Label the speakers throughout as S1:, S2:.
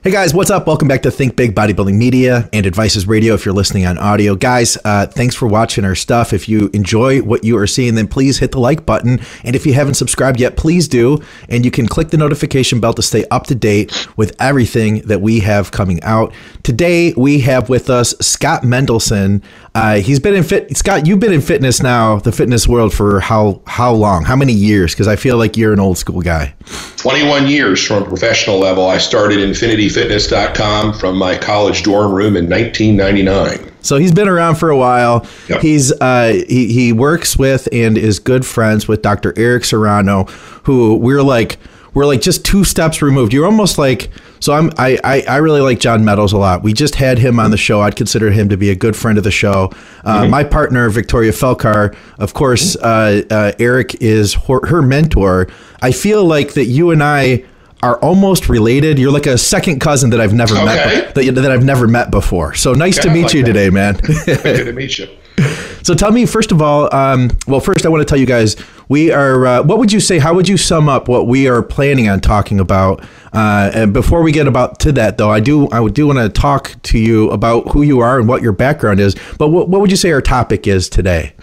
S1: Hey guys, what's up? Welcome back to Think Big Bodybuilding Media and Advices Radio if you're listening on audio. Guys, thanks for watching our stuff. If you enjoy what you are seeing, then please hit the like button. And if you haven't subscribed yet, please do. And you can click the notification bell to stay up to date with everything that we have coming out. Today, we have with us Scott Mendelson. He's been in Scott, you've been in fitness now, the fitness world for how long? How many years? Because I feel like you're an old school guy.
S2: 21 years from a professional level. I started InfinityFitness.com from my college dorm room in 1999.
S1: So he's been around for a while.
S2: Yep.
S1: He works with and is good friends with Dr. Eric Serrano, who we're like just two steps removed. You're almost like, so I really like John Meadows a lot. We just had him on the show. I'd consider him to be a good friend of the show. My partner, Victoria Felkar, of course, Eric is her mentor. I feel like that you and I are almost related. You're like a second cousin that I've never met, that I've never met before. So nice to meet you today, man.
S2: Good to meet you.
S1: So tell me, first of all, first I want to tell you guys, we are, what would you say, how would you sum up what we are planning on talking about? And before we get to that though, I do want to talk to you about who you are and what your background is, but what would you say our topic is today?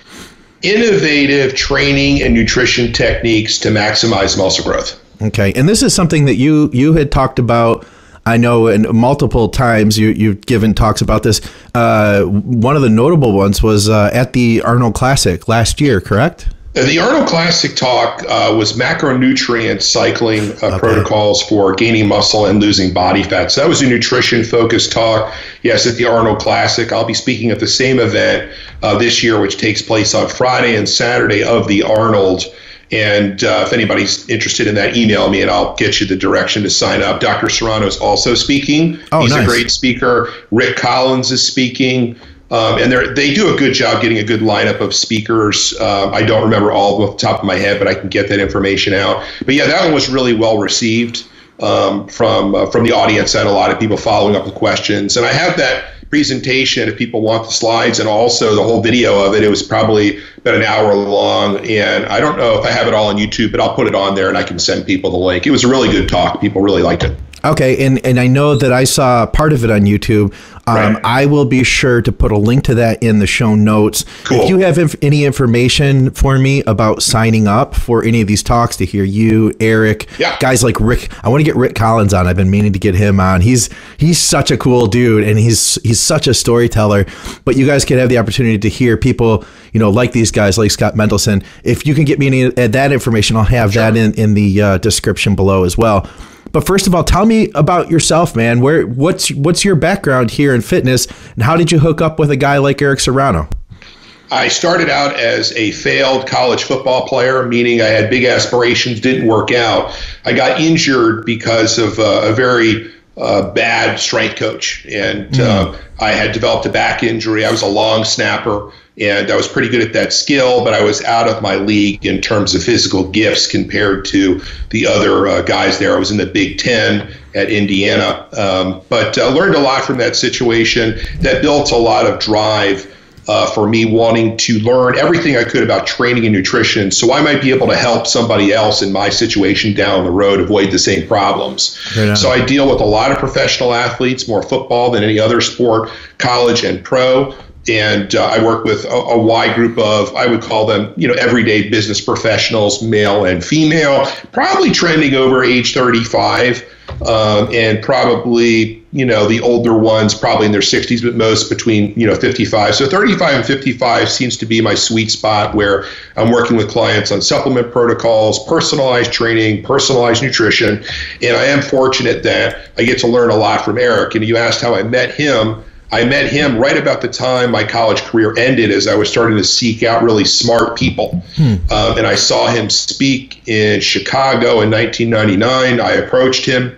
S2: Innovative training and nutrition techniques to maximize muscle growth.
S1: Okay, and this is something that you had talked about, I know, and multiple times you've given talks about this. One of the notable ones was at the Arnold Classic last year, correct?
S2: The Arnold Classic talk was macronutrient cycling protocols for gaining muscle and losing body fat. So that was a nutrition-focused talk. Yes, at the Arnold Classic. I'll be speaking at the same event this year, which takes place on Friday and Saturday of the Arnold. And if anybody's interested in that, email me and I'll get you the direction to sign up. Dr. Serrano is also speaking. He's nice. A great speaker. Rick Collins is speaking. And they do a good job getting a good lineup of speakers. I don't remember all of them off the top of my head, but I can get that information out. But yeah, that one was really well received from the audience. I had a lot of people following up with questions. And I have that presentation if people want the slides and also the whole video of it. It was probably about an hour long, and I don't know if I have it all on YouTube, but I'll put it on there and I can send people the link. It was a really good talk. People really liked it.
S1: Okay, and I know that I saw part of it on YouTube. Right. I will be sure to put a link to that in the show notes. Cool. If you have any information for me about signing up for any of these talks to hear you, Eric, guys like Rick, I want to get Rick Collins on. I've been meaning to get him on. He's such a cool dude, and he's such a storyteller. But you guys can have the opportunity to hear people, like these guys, like Scott Mendelson. If you can get me any of that information, I'll have that in the description below as well. But first of all, tell me about yourself, man. What's your background here in fitness, and how did you hook up with a guy like Eric Serrano?
S2: I started out as a failed college football player, meaning I had big aspirations, didn't work out. I got injured because of a very bad strength coach, and I had developed a back injury. I was a long snapper, and I was pretty good at that skill, but I was out of my league in terms of physical gifts compared to the other guys there. I was in the Big Ten at Indiana, but learned a lot from that situation. That built a lot of drive for me wanting to learn everything I could about training and nutrition so I might be able to help somebody else in my situation down the road avoid the same problems. So I deal with a lot of professional athletes, more football than any other sport, college and pro. And I work with a wide group of, I would call them, everyday business professionals, male and female, probably trending over age 35, and probably, the older ones, probably in their 60s, but most between, 55. So 35 and 55 seems to be my sweet spot where I'm working with clients on supplement protocols, personalized training, personalized nutrition. And I am fortunate that I get to learn a lot from Eric. And you asked how I met him. I met him right about the time my college career ended as I was starting to seek out really smart people. And I saw him speak in Chicago in 1999. I approached him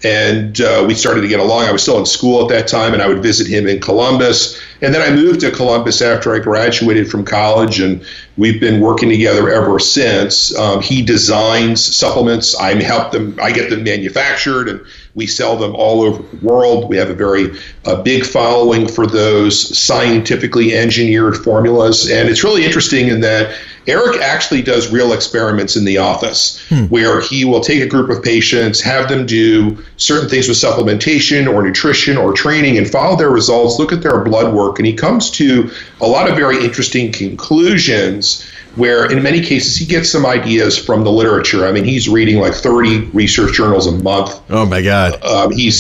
S2: and we started to get along. I was still in school at that time and I would visit him in Columbus. And then I moved to Columbus after I graduated from college, and we've been working together ever since. He designs supplements. I help them. I get them manufactured, and We sell them all over the world. We have a very big following for those scientifically engineered formulas. And it's really interesting in that Eric actually does real experiments in the office where he will take a group of patients, have them do certain things with supplementation or nutrition or training and follow their results, look at their blood work. And he comes to a lot of very interesting conclusions where in many cases he gets some ideas from the literature. I mean, he's reading like 30 research journals a month.
S1: Oh my God.
S2: He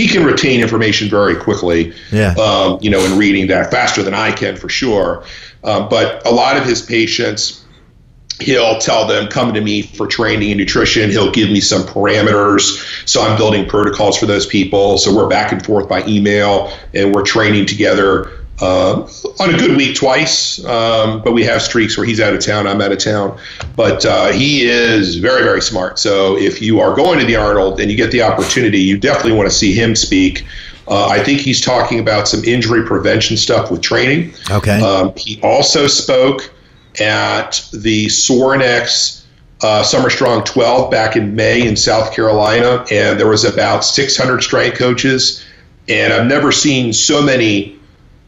S2: can retain information very quickly.
S1: Yeah.
S2: In reading that faster than I can for sure. But a lot of his patients, he'll tell them, come to me for training and nutrition. He'll give me some parameters. So I'm building protocols for those people. So we're back and forth by email and we're training together on a good week twice. But we have streaks where he's out of town, I'm out of town. But he is very, very smart. So if you are going to the Arnold and you get the opportunity, you definitely want to see him speak. I think he's talking about some injury prevention stuff with training.
S1: Okay.
S2: He also spoke at the Sorinex Summer Strong 12 back in May in South Carolina, and there was about 600 strength coaches, and I've never seen so many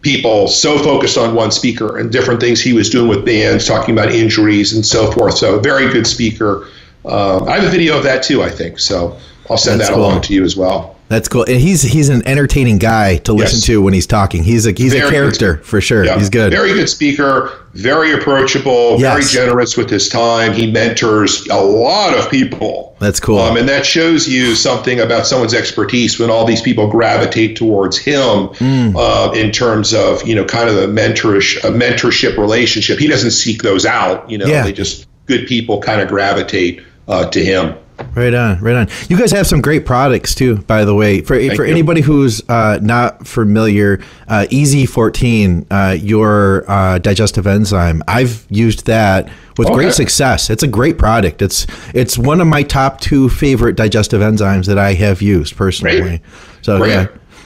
S2: people so focused on one speaker and different things he was doing with bands, talking about injuries and so forth. So very good speaker. I have a video of that too, I think. So I'll send that along to you as well.
S1: That's cool. And he's an entertaining guy to listen to when he's talking. He's a character for sure. Yeah. He's good.
S2: Very good speaker, very approachable, very generous with his time. He mentors a lot of people.
S1: That's cool.
S2: And that shows you something about someone's expertise when all these people gravitate towards him in terms of, kind of the mentorship relationship. He doesn't seek those out. They just, good people kind of gravitate to him.
S1: Right on, right on. You guys have some great products too, by the way. For anybody who's not familiar, EZ14, your digestive enzyme, I've used that with great success. It's a great product. It's one of my top 2 favorite digestive enzymes that I have used personally.
S2: Great.
S1: So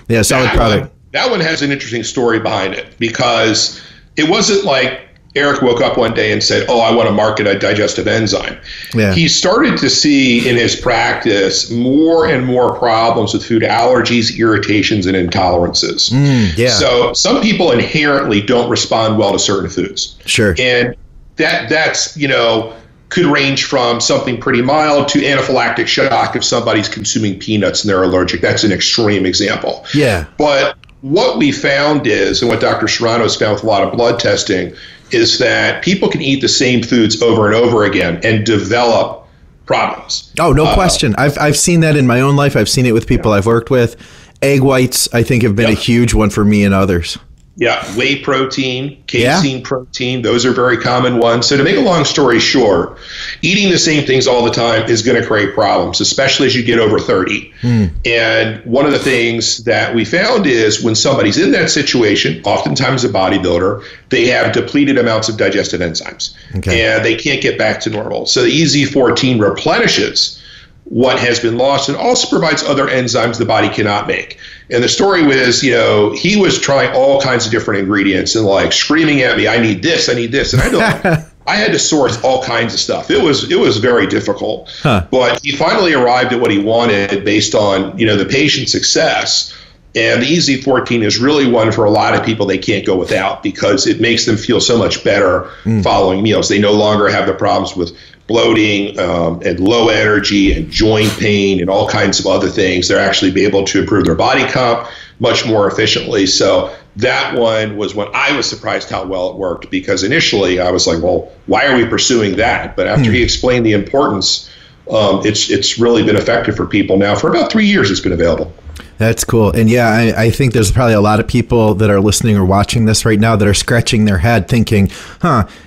S1: yeah, solid product.
S2: That one has an interesting story behind it because it wasn't like Eric woke up one day and said, "Oh, I want to market a digestive enzyme." Yeah. He started to see in his practice more and more problems with food allergies, irritations, and intolerances. So some people inherently don't respond well to certain foods.
S1: Sure.
S2: And that's could range from something pretty mild to anaphylactic shock if somebody's consuming peanuts and they're allergic. That's an extreme example.
S1: Yeah.
S2: But what we found is, and what Dr. Serrano has found with a lot of blood testing, is that people can eat the same foods over and over again and develop problems.
S1: Oh, no question. I've seen that in my own life. I've seen it with people I've worked with. Egg whites, I think, have been a huge one for me and others.
S2: Yeah, whey protein, casein protein, those are very common ones. So to make a long story short, eating the same things all the time is going to create problems, especially as you get over 30. And one of the things that we found is when somebody's in that situation, oftentimes a bodybuilder, they have depleted amounts of digestive enzymes and they can't get back to normal. So the EZ14 replenishes what has been lost and also provides other enzymes the body cannot make. And the story was, he was trying all kinds of different ingredients and like screaming at me, I need this. And I had to source all kinds of stuff. It was very difficult, but he finally arrived at what he wanted based on, the patient's success. And the EZ14 is really one for a lot of people they can't go without because it makes them feel so much better following meals. They no longer have the problems with bloating and low energy and joint pain and all kinds of other things. They're actually be able to improve their body comp much more efficiently. So that one was when I was surprised how well it worked because initially I was like, well, why are we pursuing that? But after he explained the importance, it's really been effective for people now. For about 3 years it's been available.
S1: That's cool. And yeah, I think there's probably a lot of people that are listening or watching this right now that are scratching their head thinking,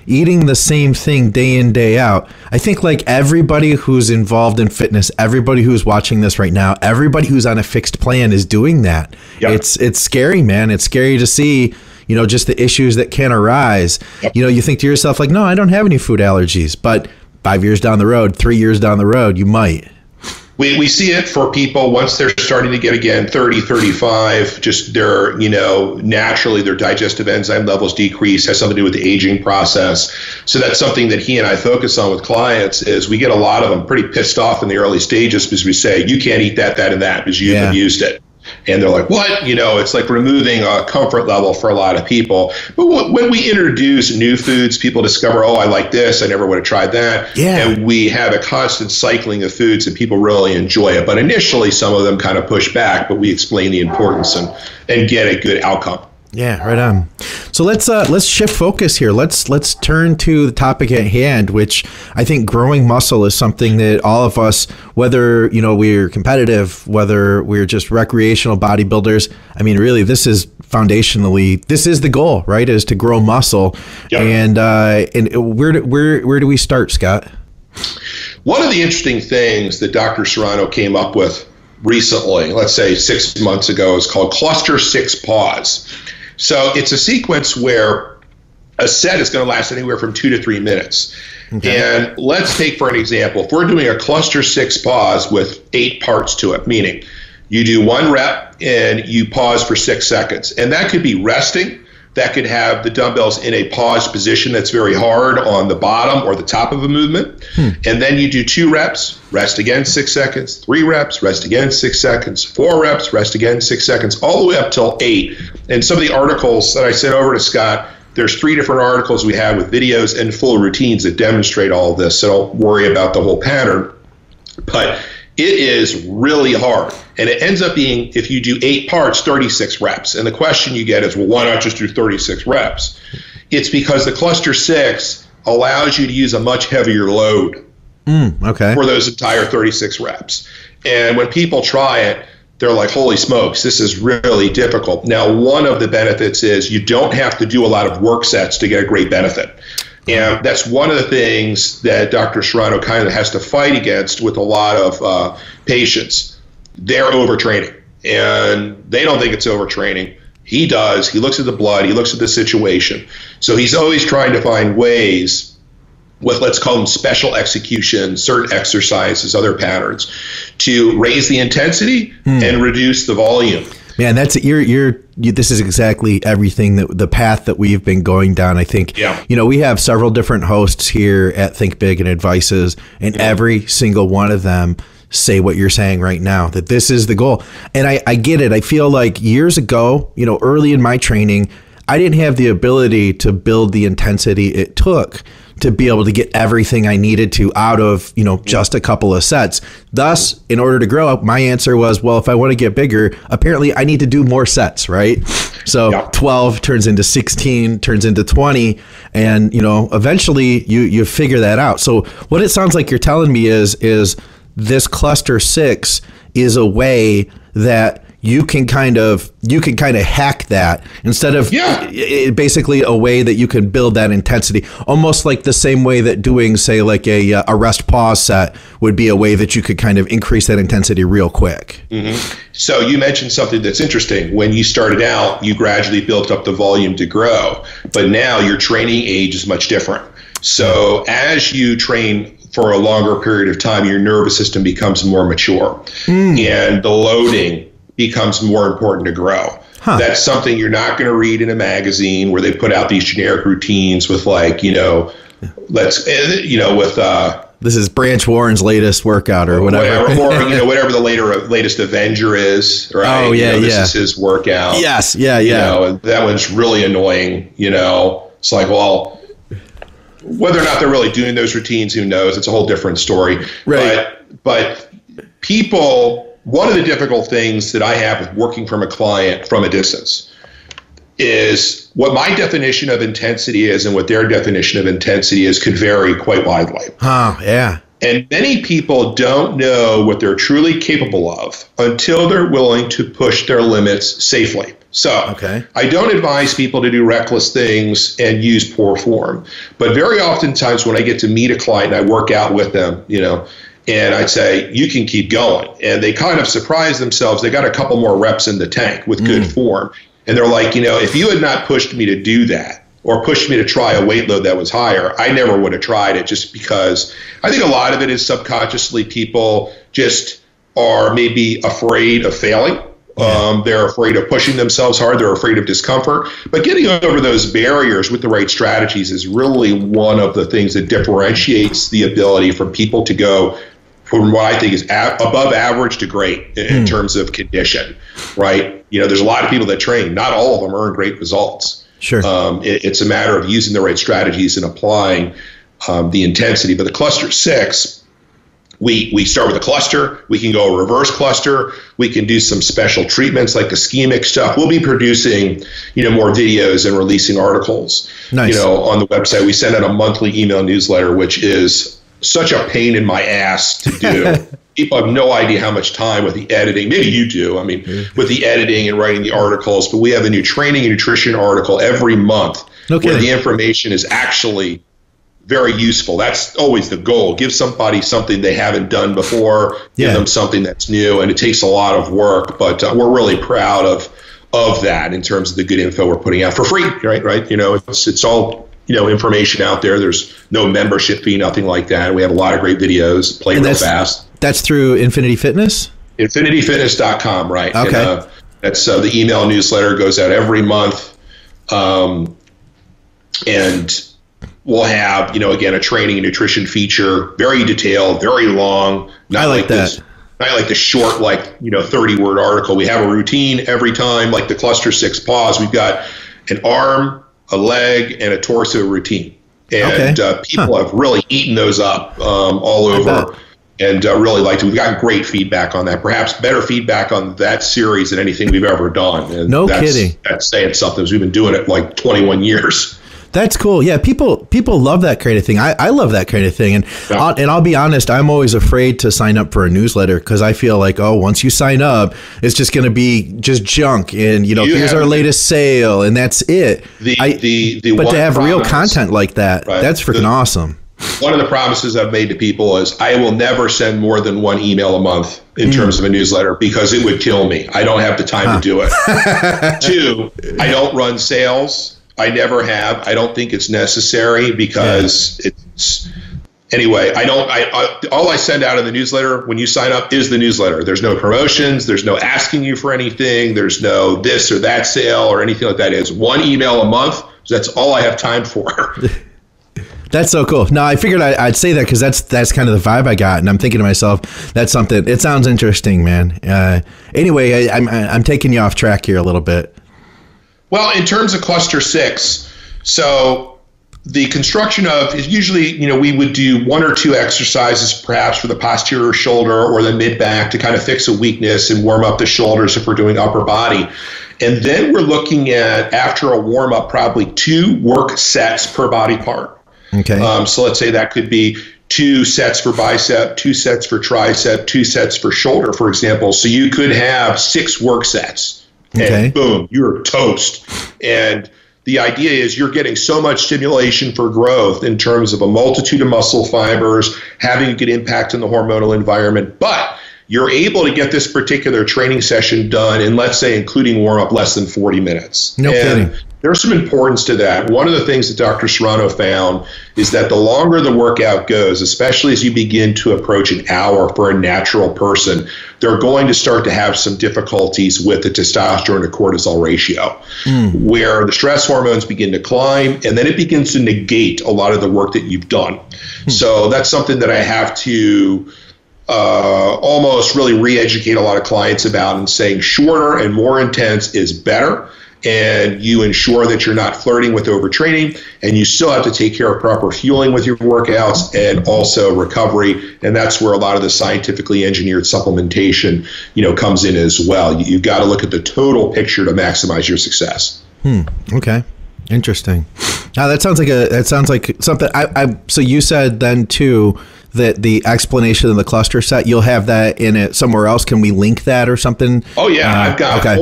S1: eating the same thing day in, day out. I think like everybody who's involved in fitness, everybody who's watching this right now, everybody who's on a fixed plan is doing that. Yep. It's scary, man. It's scary to see, just the issues that can arise. Yep. You think to yourself like, no, I don't have any food allergies, but 5 years down the road, 3 years down the road, you might.
S2: We see it for people once they're starting to get, again, 30, 35, just their, naturally their digestive enzyme levels decrease, has something to do with the aging process. So that's something that he and I focus on with clients is we get a lot of them pretty pissed off in the early stages because we say, you can't eat that, and that because you haven't used it. And they're like, what? It's like removing a comfort level for a lot of people. But when we introduce new foods, people discover, oh, I like this. I never would have tried that. Yeah. And we have a constant cycling of foods and people really enjoy it. But initially, some of them kind of push back, but we explain the importance and get a good outcome.
S1: Yeah, right on. So let's shift focus here. Let's turn to the topic at hand, which I think growing muscle is something that all of us, whether we're competitive, whether we're just recreational bodybuilders, I mean, really, this is foundationally, this is the goal, right? Is to grow muscle. Yep. And where do we start, Scott?
S2: One of the interesting things that Dr. Serrano came up with recently, let's say 6 months ago, is called Cluster 6 Pause. So it's a sequence where a set is going to last anywhere from 2 to 3 minutes. Okay. And let's take, for an example, if we're doing a cluster 6 pause with 8 parts to it, meaning you do 1 rep and you pause for 6 seconds. And that could be resting. That could have the dumbbells in a paused position that's very hard on the bottom or the top of a movement. And then you do 2 reps, rest again 6 seconds, 3 reps, rest again 6 seconds, 4 reps, rest again 6 seconds, all the way up till 8. And some of the articles that I sent over to Scott, there's 3 different articles we have with videos and full routines that demonstrate all of this. So don't worry about the whole pattern. But it is really hard. And it ends up being, if you do 8 parts, 36 reps. And the question you get is, well, why not just do 36 reps? It's because the cluster 6 allows you to use a much heavier load for those entire 36 reps. And when people try it, they're like, holy smokes, this is really difficult. Now, one of the benefits is you don't have to do a lot of work sets to get a great benefit. And that's one of the things that Dr. Serrano kind of has to fight against with a lot of patients. They're overtraining, and they don't think it's overtraining. He does. He looks at the blood. He looks at the situation. So he's always trying to find ways with, let's call them special executions, certain exercises, other patterns, to raise the intensity and reduce the volume.
S1: Man, that's this is exactly everything that the path that we've been going down. I think, we have several different hosts here at Think Big and Advices, and every single one of them say what you're saying right now, that this is the goal. And I get it. I feel like years ago, early in my training, I didn't have the ability to build the intensity it took to be able to get everything I needed to out of, just a couple of sets. Thus, in order to grow up, my answer was, well, if I want to get bigger, apparently I need to do more sets, right? So 12 turns into 16, turns into 20. And, eventually you figure that out. So what it sounds like you're telling me is this cluster 6 is a way that you can kind of hack that instead of basically a way that you can build that intensity, almost like the same way that doing, say, like a rest pause set would be a way that you could kind of increase that intensity real quick.
S2: So you mentioned something that's interesting. When you started out, you gradually built up the volume to grow, but now your training age is much different. So as you train for a longer period of time, your nervous system becomes more mature and the loading becomes more important to grow. That's something you're not going to read in a magazine where they put out these generic routines with this
S1: is Branch Warren's latest workout or whatever.
S2: Or whatever the latest Avenger is, right?
S1: Oh, yeah,
S2: this is his workout.
S1: Yes, yeah.
S2: And that one's really annoying, It's like, well, whether or not they're really doing those routines, who knows? It's a whole different story.
S1: Right.
S2: But people, one of the difficult things that I have with working from a client from a distance is what my definition of intensity is and what their definition of intensity is could vary quite widely. And many people don't know what they're truly capable of until they're willing to push their limits safely. So I don't advise people to do reckless things and use poor form. But very oftentimes when I get to meet a client and I work out with them, and I'd say, you can keep going. And they kind of surprise themselves. They got a couple more reps in the tank with good form. And they're like, if you had not pushed me to do that or pushed me to try a weight load that was higher, I never would have tried it, just because I think a lot of it is subconsciously people just are maybe afraid of failing. They're afraid of pushing themselves hard. They're afraid of discomfort. But getting over those barriers with the right strategies is really one of the things that differentiates the ability for people to go from what I think is above average to great in terms of condition, right? There's a lot of people that train. Not all of them earn great results.
S1: Sure.
S2: It's a matter of using the right strategies and applying the intensity. But the cluster 6, we start with a cluster. We can go a reverse cluster. We can do some special treatments like ischemic stuff. We'll be producing, more videos and releasing articles,
S1: nice.
S2: On the website. We send out a monthly email newsletter, which is such a pain in my ass to do. People have no idea how much time with the editing. Maybe you do. I mean, with the editing and writing the articles. But we have a new training and nutrition article every month where the information is actually very useful. That's always the goal. Give somebody something they haven't done before. Give them something that's new, and it takes a lot of work. But we're really proud of that in terms of the good info we're putting out for free. Right. It's all information out there. There's no membership fee, nothing like that. We have a lot of great videos. Play real fast.
S1: That's through Infinity Fitness.
S2: InfinityFitness.com. Right.
S1: Okay.
S2: And, that's the email newsletter goes out every month, and we'll have, again, a training and nutrition feature, very detailed, very long.
S1: I like that.
S2: Not like the short, 30-word article. We have a routine every time, like the cluster 6 pause. We've got an arm, a leg, and a torso routine. And people have really eaten those up all over and really liked it. We've gotten great feedback on that, perhaps better feedback on that series than anything we've ever done. And
S1: kidding.
S2: That's saying something. We've been doing it 21 years.
S1: That's cool. Yeah, people love that kind of thing. I love that kind of thing. And I'll be honest, I'm always afraid to sign up for a newsletter because I feel like, once you sign up, it's just going to be just junk. And, here's our latest sale and that's it. But to have real content like that, that's freaking awesome.
S2: One of the promises I've made to people is I will never send more than one email a month in terms of a newsletter because it would kill me. I don't have the time to do it. 2, I don't run sales. I never have. I don't think it's necessary because anyway, all I send out in the newsletter when you sign up is the newsletter. There's no promotions. There's no asking you for anything. There's no this or that sale or anything like that. It's one email a month. So that's all I have time for.
S1: That's so cool. No, I figured I'd say that because that's kind of the vibe I got. And I'm thinking to myself, that's something, it sounds interesting, man. Anyway, I'm taking you off track here a little bit.
S2: Well, in terms of cluster 6, so the construction of is usually, we would do 1 or 2 exercises perhaps for the posterior shoulder or the mid back to kind of fix a weakness and warm up the shoulders if we're doing upper body. And then we're looking at, after a warm up, probably 2 work sets per body part.
S1: Okay.
S2: So let's say that could be 2 sets for bicep, 2 sets for tricep, 2 sets for shoulder, for example. So you could have 6 work sets. And boom, you're toast. And the idea is you're getting so much stimulation for growth in terms of a multitude of muscle fibers, having a good impact on the hormonal environment. But you're able to get this particular training session done in, let's say, including warm-up, less than 40 minutes.
S1: No kidding.
S2: There's some importance to that. One of the things that Dr. Serrano found is that the longer the workout goes, especially as you begin to approach an hour for a natural person, they're going to start to have some difficulties with the testosterone to cortisol ratio, where the stress hormones begin to climb, and then it begins to negate a lot of the work that you've done. So that's something that I have to almost really re-educate a lot of clients about, and saying shorter and more intense is better. And you ensure that you're not flirting with overtraining, and you still have to take care of proper fueling with your workouts and also recovery. And that's where a lot of the scientifically engineered supplementation, comes in as well. You've got to look at the total picture to maximize your success.
S1: Okay. Interesting. Now that sounds like something so you said then too, that the explanation of the cluster set, you'll have that in it somewhere else. Can we link that or something?
S2: Oh, yeah. I've got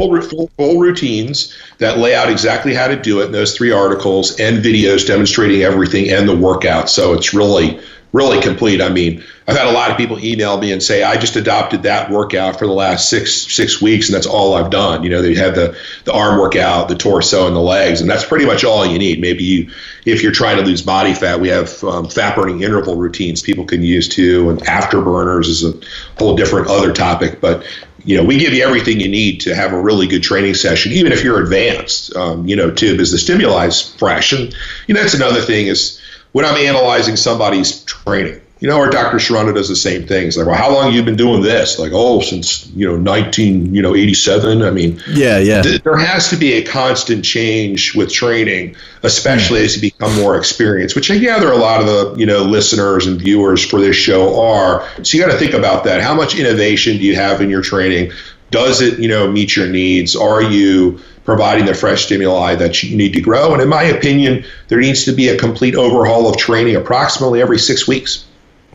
S2: full routines that lay out exactly how to do it in those 3 articles, and videos demonstrating everything and the workout. So it's really really complete. I mean, I've had a lot of people email me and say, I just adopted that workout for the last six weeks, and that's all I've done. You know, they had the arm workout, the torso, and the legs, and that's pretty much all you need. Maybe if you're trying to lose body fat, we have fat burning interval routines people can use too, and afterburners is a whole different other topic. But you know, we give you everything you need to have a really good training session, even if you're advanced, you know, too, because the stimuli is fresh. And, you know, that's another thing is when I'm analyzing somebody's training, you know, or Dr. Serrano does the same thing. It's like, well, how long have you been doing this? Like, oh, since, 1987. I mean,
S1: yeah.
S2: There has to be a constant change with training, especially as you become more experienced, which I gather a lot of the, listeners and viewers for this show are. So you got to think about that. How much innovation do you have in your training? Does it, meet your needs? Are you providing the fresh stimuli that you need to grow? And in my opinion, there needs to be a complete overhaul of training approximately every 6 weeks.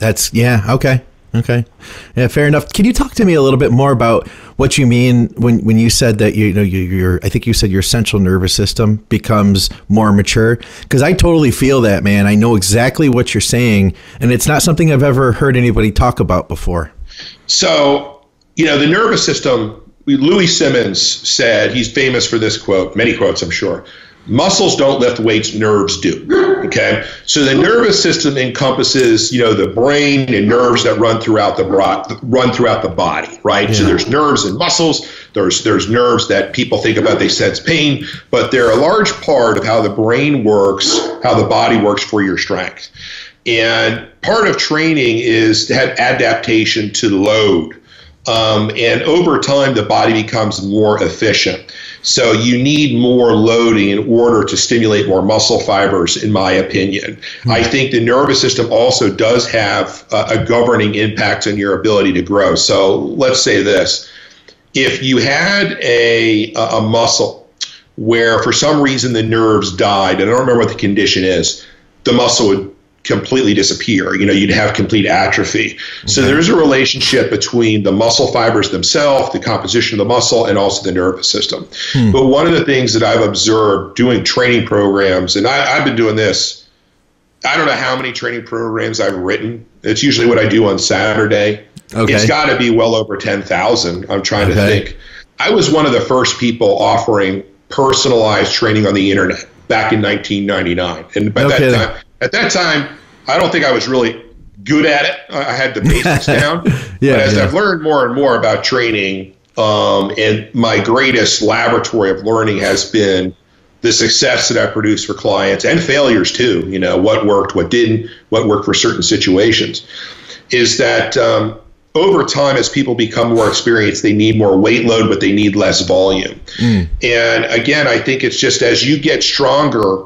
S1: Okay. Yeah, fair enough. Can you talk to me a little bit more about what you mean when you said that I think you said your central nervous system becomes more mature? Because I totally feel that, man. I know exactly what you're saying, and it's not something I've ever heard anybody talk about before.
S2: So, the nervous system, Louis Simmons said, he's famous for this quote, many quotes, I'm sure. Muscles don't lift weights, nerves do. Okay, so the nervous system encompasses, the brain and nerves that run throughout the body, right? Yeah. So there's nerves and muscles. There's nerves that people think about, they sense pain, but they're a large part of how the brain works, how the body works for your strength. And part of training is to have adaptation to load. And over time, the body becomes more efficient. So you need more loading in order to stimulate more muscle fibers, in my opinion. I think the nervous system also does have a governing impact on your ability to grow. So let's say this. If you had a muscle where for some reason the nerves died, and I don't remember what the condition is, the muscle would completely disappear. You'd have complete atrophy. Okay. So there's a relationship between the muscle fibers themselves, the composition of the muscle, and also the nervous system. But one of the things that I've observed doing training programs, and I've been doing this, I don't know how many training programs I've written. It's usually what I do on Saturday. Okay. It's got to be well over 10,000. I'm trying to think. I was one of the first people offering personalized training on the internet back in 1999. And at that time, I don't think I was really good at it. I had the basics down. But as I've learned more and more about training, and my greatest laboratory of learning has been the success that I produce for clients and failures too, what worked, what didn't, what worked for certain situations, is that over time, as people become more experienced, they need more weight load, but they need less volume. And again, I think it's just as you get stronger,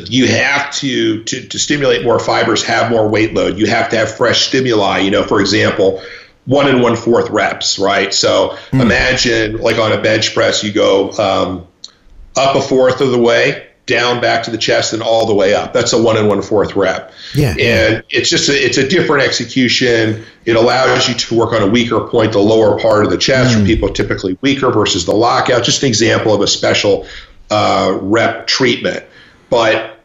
S2: you have to stimulate more fibers, have more weight load. You have to have fresh stimuli. For example, 1 1/4 reps, right? So imagine like on a bench press, you go up a fourth of the way, down back to the chest, and all the way up. That's a 1 1/4 rep. Yeah. And it's a different execution. It allows you to work on a weaker point, the lower part of the chest, for people typically weaker versus the lockout. Just an example of a special rep treatment. But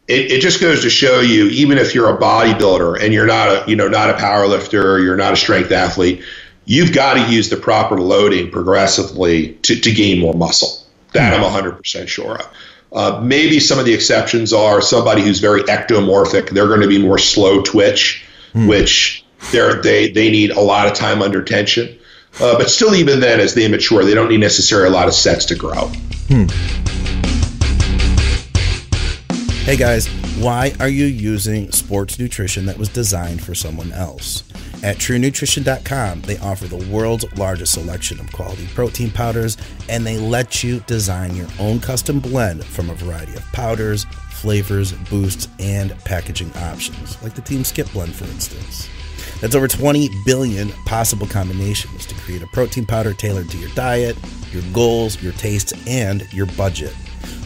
S2: it just goes to show you, even if you're a bodybuilder and you're not a power lifter, you're not a strength athlete, you've got to use the proper loading progressively to gain more muscle. That I'm 100% sure of. Maybe some of the exceptions are somebody who's very ectomorphic. They're going to be more slow twitch, which they need a lot of time under tension. But still, even then, as they mature, they don't need necessarily a lot of sets to grow.
S3: Hey guys, why are you using sports nutrition that was designed for someone else? At TrueNutrition.com, they offer the world's largest selection of quality protein powders, and they let you design your own custom blend from a variety of powders, flavors, boosts, and packaging options, like the Team Skip blend, for instance. That's over 20 billion possible combinations to create a protein powder tailored to your diet, your goals, your tastes, and your budget.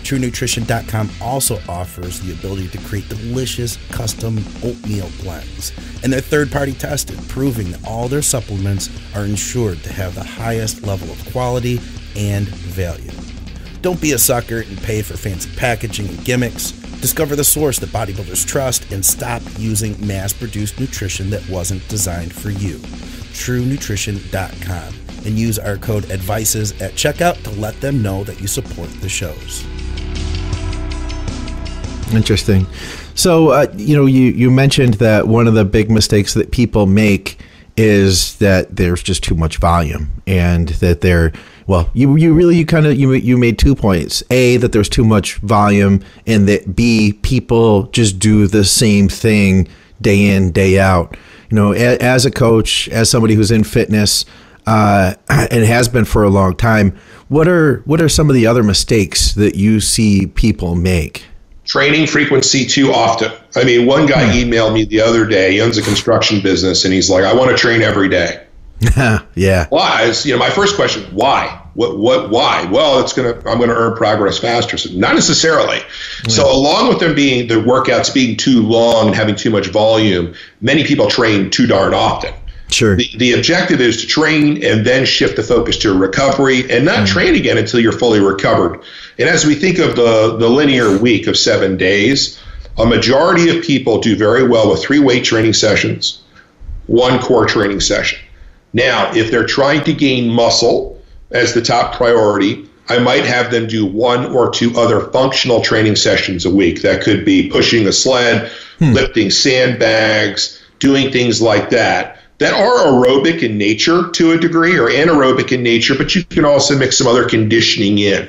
S3: TrueNutrition.com also offers the ability to create delicious custom oatmeal blends. And they're third-party tested, proving that all their supplements are ensured to have the highest level of quality and value. Don't be a sucker and pay for fancy packaging and gimmicks. Discover the source that bodybuilders trust and stop using mass-produced nutrition that wasn't designed for you. TrueNutrition.com, and use our code ADVICES at checkout to let them know that you support the shows.
S1: Interesting. So, you mentioned that one of the big mistakes that people make is that there's just too much volume, and that you made 2 points. A, that there's too much volume, and that B, people just do the same thing day in, day out. As a coach, as somebody who's in fitness, and has been for a long time, what are some of the other mistakes that you see people make?
S2: Training frequency too often. I mean, one guy emailed me the other day. He owns a construction business, and he's like, "I want to train every day."
S1: Yeah.
S2: Why? My first question: why? Why? Well, I'm gonna earn progress faster. So not necessarily. Yeah. So along with them being the workouts being too long and having too much volume, many people train too darn often.
S1: Sure.
S2: The objective is to train and then shift the focus to recovery, and not train again until you're fully recovered. And as we think of the linear week of 7 days, a majority of people do very well with 3 weight training sessions, 1 core training session. Now, if they're trying to gain muscle as the top priority, I might have them do 1 or 2 other functional training sessions a week. That could be pushing a sled, lifting sandbags, doing things like that are aerobic in nature to a degree, or anaerobic in nature, but you can also mix some other conditioning in.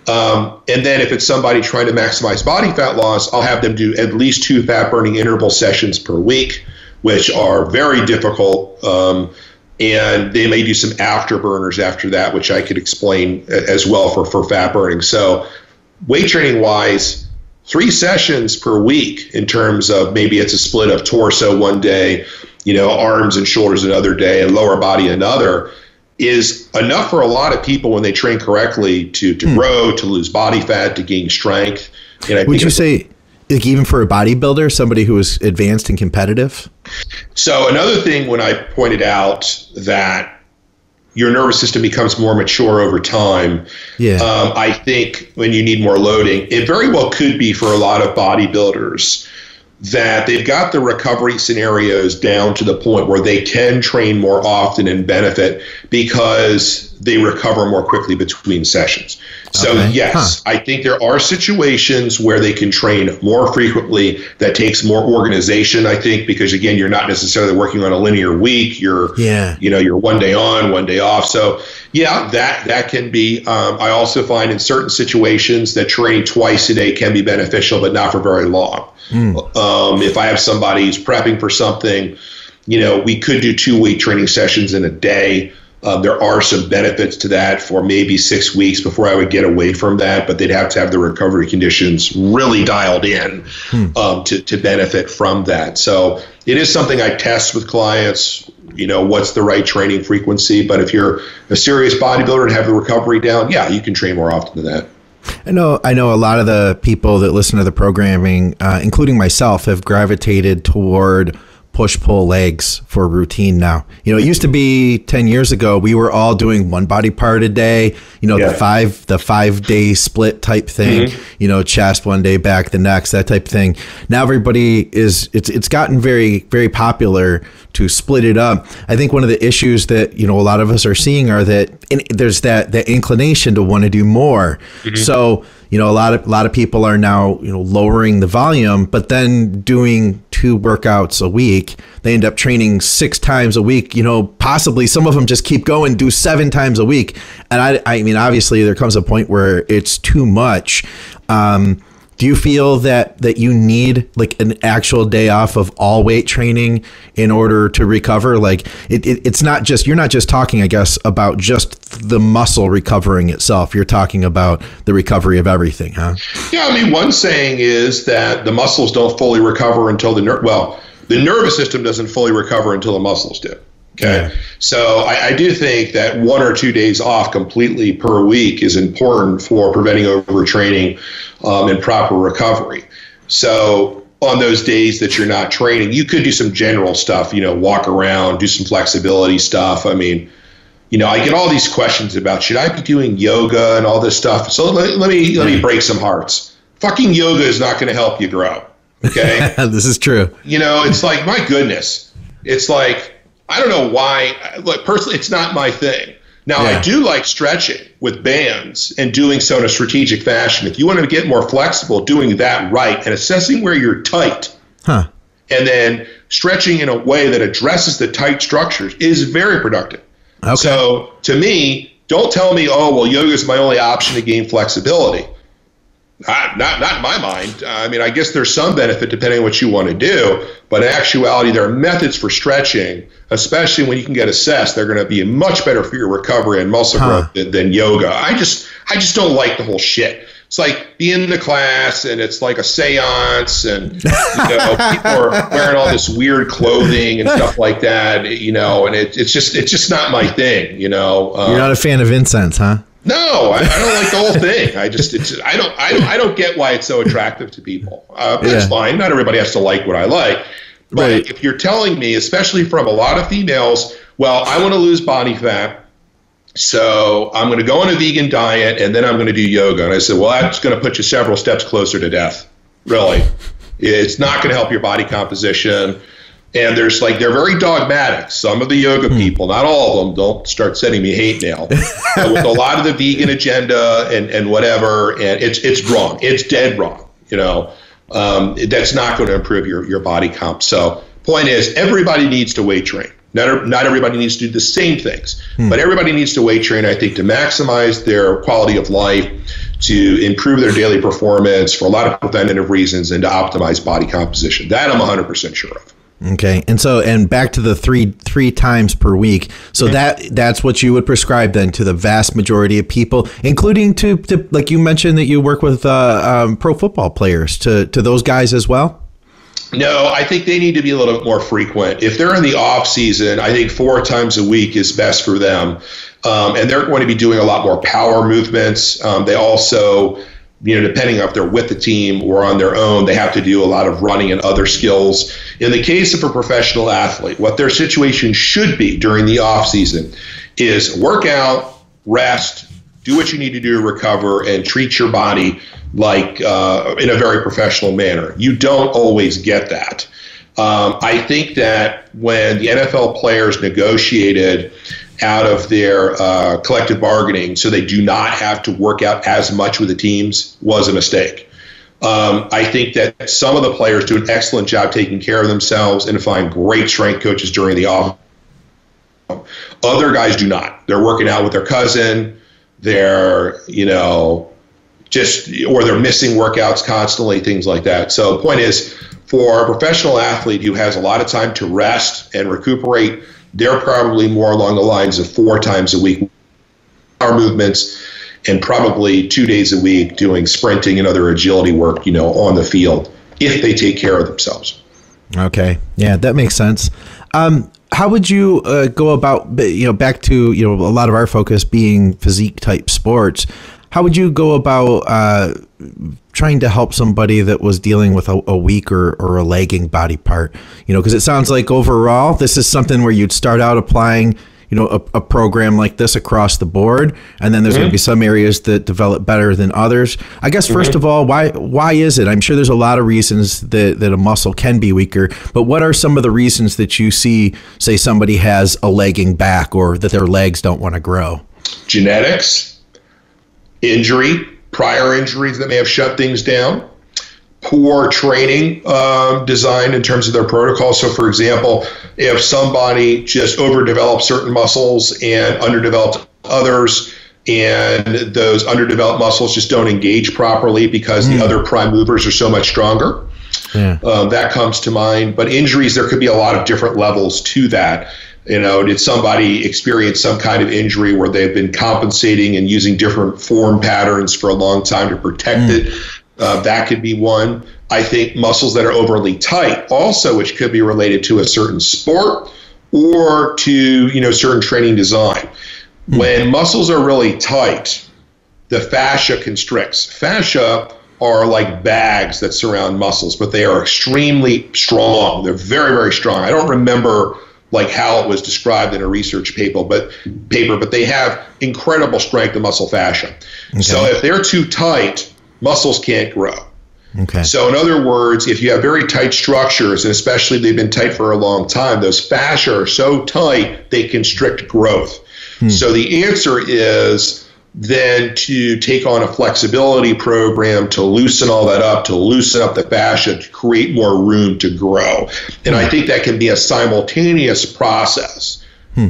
S2: And then if it's somebody trying to maximize body fat loss, I'll have them do at least 2 fat-burning interval sessions per week, which are very difficult. And they may do some afterburners after that, which I could explain as well for fat burning. So weight training wise, 3 sessions per week in terms of maybe it's a split of torso one day, arms and shoulders another day, and lower body another, is enough for a lot of people when they train correctly to grow, to lose body fat, to gain strength. And
S1: would you say, like, even for a bodybuilder, somebody who is advanced and competitive?
S2: So another thing, when I pointed out that your nervous system becomes more mature over time, I think when you need more loading, it very well could be for a lot of bodybuilders that they've got the recovery scenarios down to the point where they can train more often and benefit because they recover more quickly between sessions. So yes, I think there are situations where they can train more frequently. That takes more organization, I think, because again, you're not necessarily working on a linear week. You're, you're 1 day on, 1 day off. So yeah, that can be. I also find in certain situations that training twice a day can be beneficial, but not for very long. If I have somebody who's prepping for something, we could do 2 weight training sessions in a day. There are some benefits to that for maybe 6 weeks before I would get away from that, but they'd have to have the recovery conditions really dialed in to benefit from that. So it is something I test with clients, what's the right training frequency. But if you're a serious bodybuilder and have the recovery down, you can train more often than that.
S1: I know a lot of the people that listen to the programming, including myself, have gravitated toward push-pull legs for routine now. It used to be 10 years ago, we were all doing one body part a day, the 5 day split type thing, chest one day, back the next, that type of thing. Now everybody it's gotten very, very popular to split it up. I think one of the issues that, a lot of us are seeing are that there's that inclination to want to do more. So, a lot of people are now, lowering the volume, but then doing 2 workouts a week. They end up training 6 times a week. Possibly some of them just keep going, do 7 times a week. And I mean, obviously there comes a point where it's too much. Do you feel that you need like an actual day off of all weight training in order to recover? Like it's not just, you're not just talking, I guess, about just the muscle recovering itself. You're talking about the recovery of everything, huh?
S2: Yeah, I mean, one saying is that the muscles don't fully recover until the nervous system doesn't fully recover until the muscles do. Okay. Yeah. So I do think that 1 or 2 days off completely per week is important for preventing overtraining and proper recovery. So on those days that you're not training, you could do some general stuff, walk around, do some flexibility stuff. I mean, I get all these questions about should I be doing yoga and all this stuff. So let me break some hearts. Fucking yoga is not going to help you grow. Okay,
S1: this is true.
S2: It's like, my goodness. It's like, I don't know why. Like, personally, it's not my thing. Now, I do like stretching with bands and doing so in a strategic fashion. If you want to get more flexible, doing that right and assessing where you're tight, and then stretching in a way that addresses the tight structures is very productive. Okay. So to me, don't tell me, oh, well, yoga is my only option to gain flexibility. Not in my mind. I mean, I guess there's some benefit depending on what you want to do, but in actuality, there are methods for stretching, especially when you can get assessed. They're going to be much better for your recovery and muscle growth than yoga. I just don't like the whole shit. It's like being in the class and it's like a seance, and people are wearing all this weird clothing and stuff like that. And it's just not my thing. You're
S1: not a fan of incense, huh?
S2: No, I don't like the whole thing. I don't get why it's so attractive to people. That's fine. Not everybody has to like what I like. But if you're telling me, especially from a lot of females, well, I want to lose body fat, so I'm going to go on a vegan diet and then I'm going to do yoga. And I said, well, that's going to put you several steps closer to death. Really. It's not going to help your body composition. And they're very dogmatic. Some of the yoga people, not all of them, don't start sending me hate mail. With a lot of the vegan agenda and whatever, and it's wrong. It's dead wrong. That's not going to improve your body comp. So point is, everybody needs to weight train. Not everybody needs to do the same things, but everybody needs to weight train, I think, to maximize their quality of life, to improve their daily performance for a lot of preventative reasons, and to optimize body composition. That I'm 100% sure of.
S1: Okay. And back to the three times per week. So that's what you would prescribe then to the vast majority of people, including to like you mentioned that you work with pro football players, to those guys as well?
S2: No, I think they need to be a little bit more frequent. If they're in the off season, I think 4 times a week is best for them. And they're going to be doing a lot more power movements. They also, depending on if they're with the team or on their own, they have to do a lot of running and other skills. In the case of a professional athlete, what their situation should be during the off season is work out, rest, do what you need to do to recover, and treat your body like in a very professional manner. You don't always get that. I think that when the NFL players negotiated out of their collective bargaining so they do not have to work out as much with the teams was a mistake. I think that some of the players do an excellent job taking care of themselves and find great strength coaches during the off. Other guys do not. They're working out with their cousin. They're, or they're missing workouts constantly, things like that. So the point is, for a professional athlete who has a lot of time to rest and recuperate, they're probably more along the lines of 4 times a week power movements and probably 2 days a week doing sprinting and other agility work, on the field, if they take care of themselves.
S1: Okay. Yeah, that makes sense. How would you go about, back to, a lot of our focus being physique type sports, how would you go about trying to help somebody that was dealing with a weak or a lagging body part? Because it sounds like overall, this is something where you'd start out applying, a program like this across the board, and then there's going to be some areas that develop better than others. I guess, first of all, why is it? I'm sure there's a lot of reasons that a muscle can be weaker, but what are some of the reasons that you see, say somebody has a lagging back or that their legs don't want to grow?
S2: Genetics, injury, prior injuries that may have shut things down, poor training design in terms of their protocol. So, for example, if somebody just overdeveloped certain muscles and underdeveloped others, and those underdeveloped muscles just don't engage properly because the other prime movers are so much stronger, that comes to mind. But injuries, there could be a lot of different levels to that. Did somebody experience some kind of injury where they've been compensating and using different form patterns for a long time to protect it? That could be one. I think muscles that are overly tight also, which could be related to a certain sport or to, certain training design. When muscles are really tight, the fascia constricts. Fascia are like bags that surround muscles, but they are extremely strong. They're very, very strong. I don't remember like how it was described in a research paper, but they have incredible strength and muscle fascia. Okay. So if they're too tight, muscles can't grow.
S1: Okay.
S2: So in other words, if you have very tight structures, and especially they've been tight for a long time, those fascia are so tight they constrict growth. So the answer is then to take on a flexibility program to loosen all that up, to loosen up the fascia, to create more room to grow. And I think that can be a simultaneous process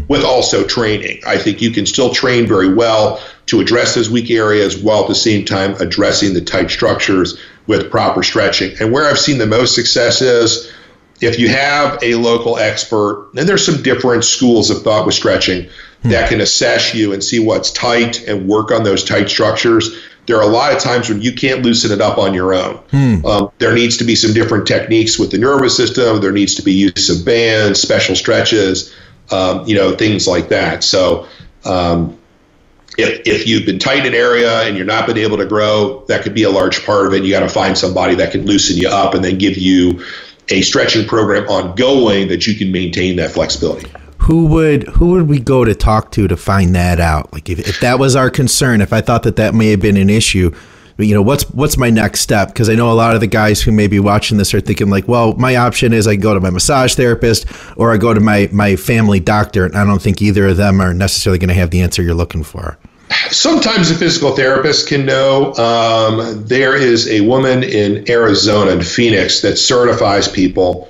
S2: with also training. I think you can still train very well to address those weak areas while at the same time addressing the tight structures with proper stretching. And where I've seen the most success is if you have a local expert, and there's some different schools of thought with stretching that can assess you and see what's tight and work on those tight structures. There are a lot of times when you can't loosen it up on your own. There needs to be some different techniques with the nervous system. There needs to be use of bands, special stretches, things like that. So if you've been tight in an area and you're not been able to grow, that could be a large part of it. You got to find somebody that can loosen you up and then give you a stretching program ongoing that you can maintain that flexibility.
S1: Who would we go to talk to find that out? Like if that was our concern, if I thought that may have been an issue, what's my next step? Because I know a lot of the guys who may be watching this are thinking like, well, my option is I go to my massage therapist or I go to my family doctor. And I don't think either of them are necessarily going to have the answer you're looking for.
S2: Sometimes a physical therapist can know. There is a woman in Arizona, in Phoenix, that certifies people.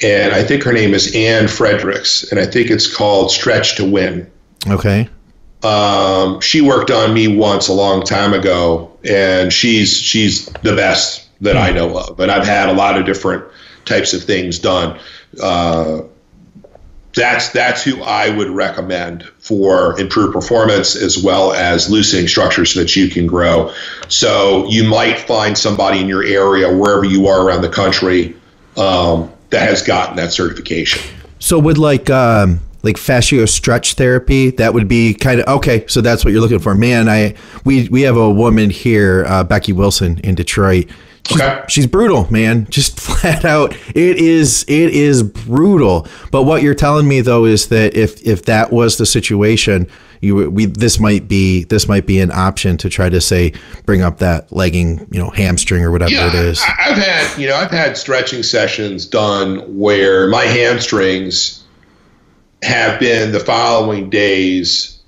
S2: And I think her name is Ann Fredericks, and I think it's called Stretch to Win.
S1: Okay.
S2: She worked on me once a long time ago, and she's the best that I know of. And I've had a lot of different types of things done. That's who I would recommend for improved performance as well as loosening structures so that you can grow. So you might find somebody in your area, wherever you are around the country, that has gotten that certification.
S1: So would like fascio stretch therapy, that would be kind of, okay, so that's what you're looking for. Man, we have a woman here, Becky Wilson in Detroit. She's brutal, man. Just flat out. It is brutal. But what you're telling me though is that if that was the situation, this might be an option to try to say bring up that legging, hamstring or whatever it is.
S2: I've had stretching sessions done where my hamstrings have been the following days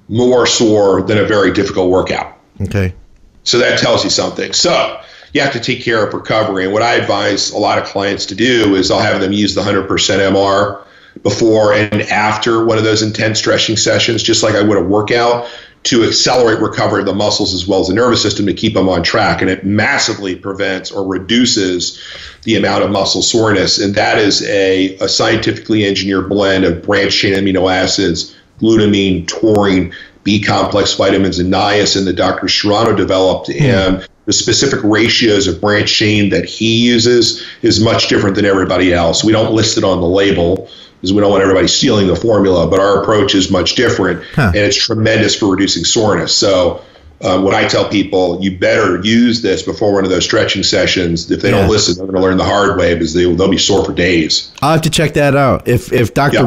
S2: more sore than a very difficult workout.
S1: Okay.
S2: So that tells you something. So you have to take care of recovery. And what I advise a lot of clients to do is I'll have them use the 100% MR before and after one of those intense stretching sessions, just like I would a workout, to accelerate recovery of the muscles as well as the nervous system to keep them on track. And it massively prevents or reduces the amount of muscle soreness. And that is a scientifically engineered blend of branched chain amino acids, glutamine, taurine, B complex vitamins, and niacin that Dr. Serrano developed. And the specific ratios of branched chain that he uses is much different than everybody else. We don't list it on the label because we don't want everybody stealing the formula, but our approach is much different, and it's tremendous for reducing soreness. So when I tell people, you better use this before one of those stretching sessions, if they don't listen, they're going to learn the hard way because they'll be sore for days.
S1: I'll have to check that out. If Dr.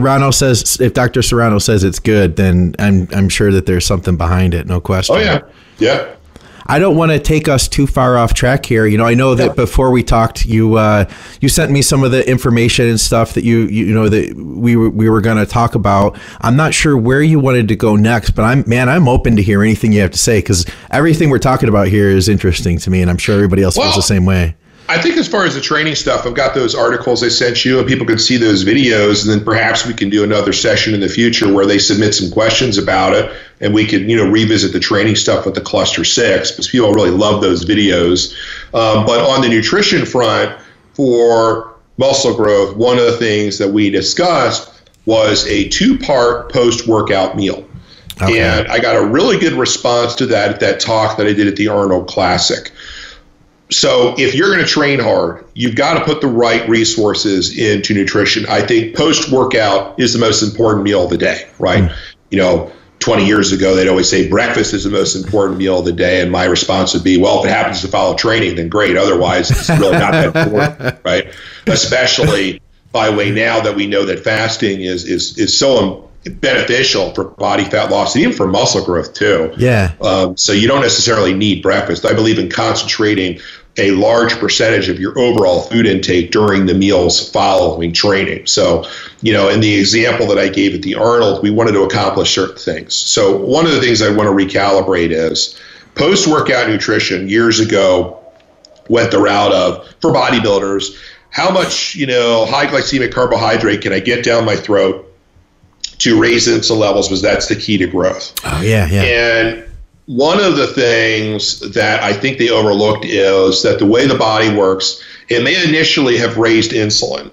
S1: Serrano says it's good, then I'm sure that there's something behind it. No question.
S2: Oh yeah. Yeah.
S1: I don't want to take us too far off track here. I know that before we talked, you sent me some of the information and stuff that that we were going to talk about. I'm not sure where you wanted to go next, but I'm open to hear anything you have to say because everything we're talking about here is interesting to me, and I'm sure everybody else feels the same way.
S2: I think as far as the training stuff, I've got those articles I sent you, and people can see those videos, and then perhaps we can do another session in the future where they submit some questions about it, and we could, revisit the training stuff with the Cluster 6, because people really love those videos. But on the nutrition front, for muscle growth, one of the things that we discussed was a 2-part post-workout meal. Okay. And I got a really good response to that at that talk that I did at the Arnold Classic. So if you're going to train hard, you've got to put the right resources into nutrition. I think post-workout is the most important meal of the day, right? 20 years ago, they'd always say breakfast is the most important meal of the day. And my response would be, well, if it happens to follow training, then great. Otherwise, it's really not that important, right? Especially by the way, now that we know that fasting is so beneficial for body fat loss and even for muscle growth too.
S1: Yeah.
S2: So you don't necessarily need breakfast. I believe in concentrating a large percentage of your overall food intake during the meals following training. So, in the example that I gave at the Arnold, we wanted to accomplish certain things. So one of the things I want to recalibrate is post-workout nutrition years ago went the route of, for bodybuilders, how much, high glycemic carbohydrate can I get down my throat to raise insulin levels, because that's the key to growth.
S1: Oh, yeah.
S2: And one of the things that I think they overlooked is that the way the body works, it may initially have raised insulin,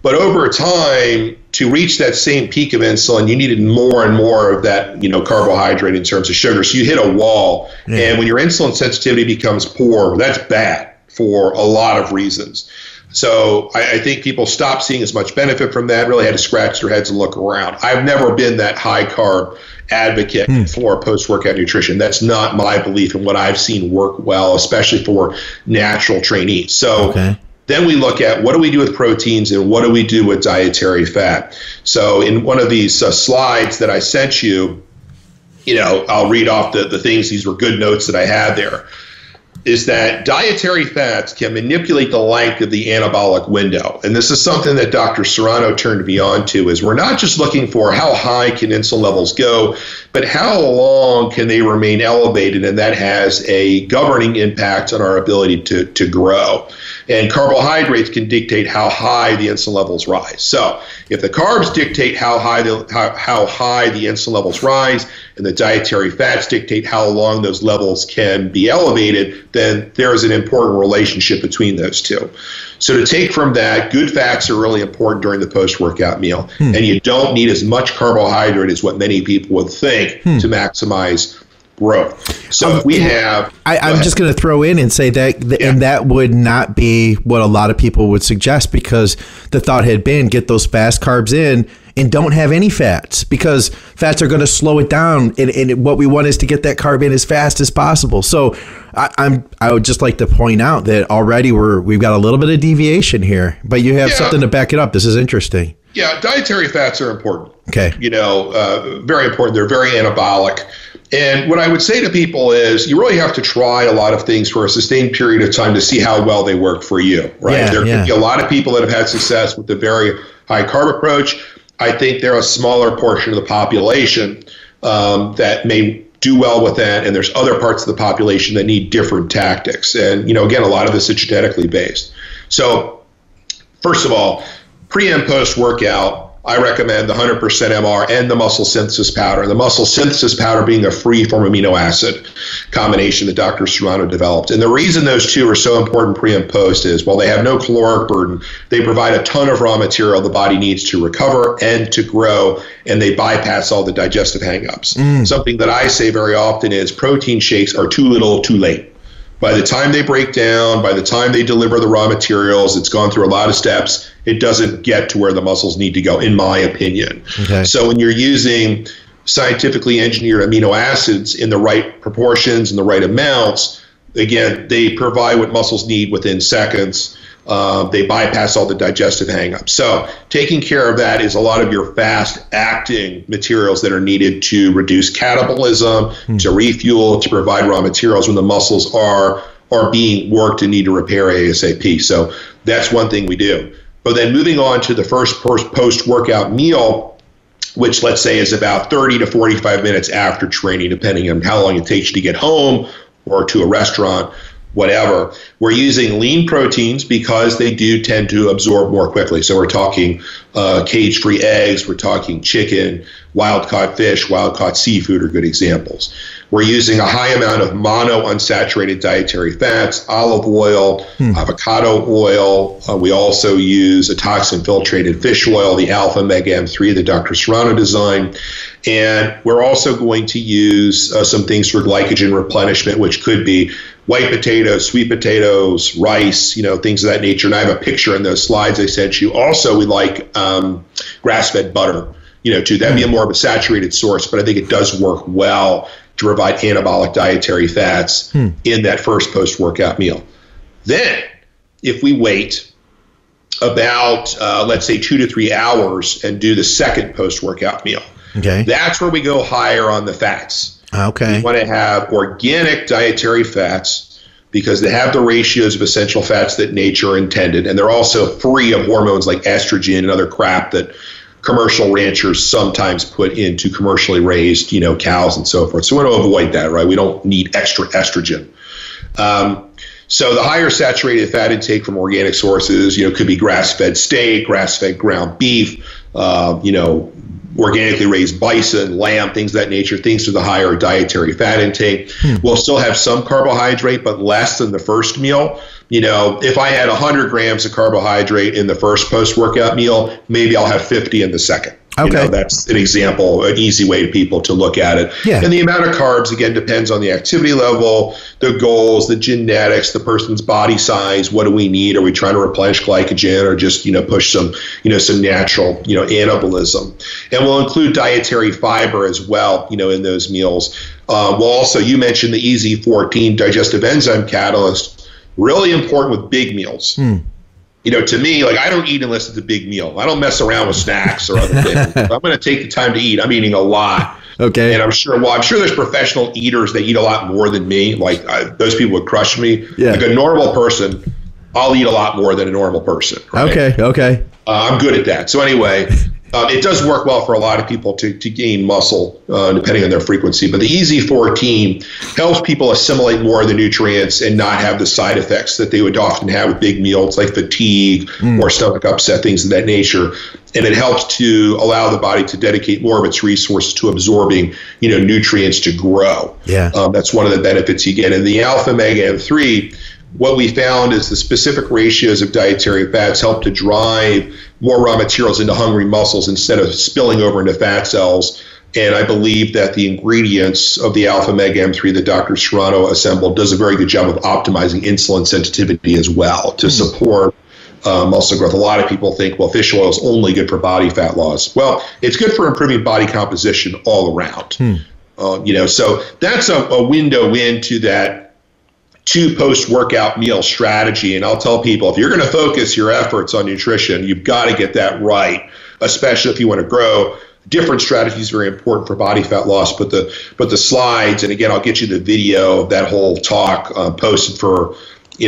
S2: but over time, to reach that same peak of insulin, you needed more and more of that, carbohydrate in terms of sugar. So you hit a wall, and when your insulin sensitivity becomes poor, that's bad for a lot of reasons. So I think people stopped seeing as much benefit from that, really had to scratch their heads and look around. I've never been that high carb advocate for post-workout nutrition. That's not my belief and what I've seen work well, especially for natural trainees. So then we look at what do we do with proteins and what do we do with dietary fat. So in one of these slides that I sent you, I'll read off the things. These were good notes that I had there. Is that dietary fats can manipulate the length of the anabolic window. And this is something that Dr. Serrano turned me on to, is we're not just looking for how high can insulin levels go, but how long can they remain elevated, and that has a governing impact on our ability to grow. And carbohydrates can dictate how high the insulin levels rise. So if the carbs dictate how high the insulin levels rise, and the dietary fats dictate how long those levels can be elevated, then there is an important relationship between those two. So to take from that, good fats are really important during the post-workout meal, and you don't need as much carbohydrate as what many people would think to maximize growth. So we have...
S1: I'm just going to throw in and say that, and that would not be what a lot of people would suggest, because the thought had been get those fast carbs in and don't have any fats, because fats are going to slow it down. And what we want is to get that carb in as fast as possible. So I would just like to point out that already we've got a little bit of deviation here, but you have something to back it up. This is interesting.
S2: Yeah, dietary fats are important.
S1: Okay.
S2: Very important. They're very anabolic. And what I would say to people is you really have to try a lot of things for a sustained period of time to see how well they work for you, right? There could be a lot of people that have had success with the very high carb approach. I think they're a smaller portion of the population that may do well with that, and there's other parts of the population that need different tactics. And, again, a lot of this is genetically based. So, first of all, pre and post workout, I recommend the 100% MR and the muscle synthesis powder. And the muscle synthesis powder being a free form amino acid combination that Dr. Serrano developed. And the reason those two are so important pre and post is while they have no caloric burden, they provide a ton of raw material the body needs to recover and to grow, and they bypass all the digestive hangups. Something that I say very often is protein shakes are too little, too late. By the time they break down, by the time they deliver the raw materials, it's gone through a lot of steps. It doesn't get to where the muscles need to go, in my opinion. Okay. So when you're using scientifically engineered amino acids in the right proportions and the right amounts, again, they provide what muscles need within seconds. They bypass all the digestive hangups. So taking care of that is a lot of your fast-acting materials that are needed to reduce catabolism, to refuel, to provide raw materials when the muscles are being worked and need to repair ASAP. So that's one thing we do. But then moving on to the first post-workout meal, which let's say is about 30 to 45 minutes after training, depending on how long it takes you to get home or to a restaurant, whatever. We're using lean proteins because they do tend to absorb more quickly. So we're talking cage-free eggs, we're talking chicken, wild-caught fish, wild-caught seafood are good examples. We're using a high amount of monounsaturated dietary fats, olive oil, avocado oil. We also use a toxin-filtrated fish oil, the alpha mega M3 that Dr. Serrano designed. And we're also going to use some things for glycogen replenishment, which could be white potatoes, sweet potatoes, rice, things of that nature. And I have a picture in those slides I sent you. Also, we like grass-fed butter, too. That'd be a more of a saturated source, but I think it does work well to provide anabolic dietary fats in that first post-workout meal. Then, if we wait about, let's say, 2 to 3 hours and do the second post-workout meal.
S1: Okay.
S2: That's where we go higher on the fats.
S1: Okay.
S2: We want to have organic dietary fats because they have the ratios of essential fats that nature intended, and they're also free of hormones like estrogen and other crap that commercial ranchers sometimes put into commercially raised, cows and so forth. So we want to avoid that, right? We don't need extra estrogen. So the higher saturated fat intake from organic sources, could be grass-fed steak, grass-fed ground beef, organically raised bison, lamb, things of that nature, things with a higher dietary fat intake. We'll still have some carbohydrate, but less than the first meal. If I had 100 grams of carbohydrate in the first post-workout meal, maybe I'll have 50 in the second.
S1: Okay.
S2: That's an example, an easy way for people to look at it.
S1: Yeah.
S2: And the amount of carbs, again, depends on the activity level, the goals, the genetics, the person's body size. What do we need? Are we trying to replenish glycogen or just, push some natural, anabolism? And we'll include dietary fiber as well, in those meals. We'll also, you mentioned the EZ14 digestive enzyme catalyst, really important with big meals. To me, I don't eat unless it's a big meal. I don't mess around with snacks or other things. If I'm going to take the time to eat, I'm eating a lot.
S1: Okay.
S2: And I'm sure there's professional eaters that eat a lot more than me. Those people would crush me.
S1: Yeah.
S2: Like a normal person, I'll eat a lot more than a normal person. Right?
S1: Okay.
S2: I'm good at that. So anyway, it does work well for a lot of people to gain muscle, depending on their frequency. But the EZ14 helps people assimilate more of the nutrients and not have the side effects that they would often have with big meals, like fatigue or stomach upset, things of that nature. And it helps to allow the body to dedicate more of its resources to absorbing, nutrients to grow.
S1: Yeah.
S2: That's one of the benefits you get. And the alpha mega M3, what we found is the specific ratios of dietary fats help to drive more raw materials into hungry muscles instead of spilling over into fat cells. And I believe that the ingredients of the alpha mega M3 that Dr. Serrano assembled does a very good job of optimizing insulin sensitivity as well to support muscle growth. A lot of people think, well, fish oil is only good for body fat loss. Well, it's good for improving body composition all around. So that's a window into that 2 post-workout meal strategy. And I'll tell people, if you're going to focus your efforts on nutrition, you've got to get that right, especially if you want to grow. Different strategies are very important for body fat loss, but the slides, and again, I'll get you the video of that whole talk posted for,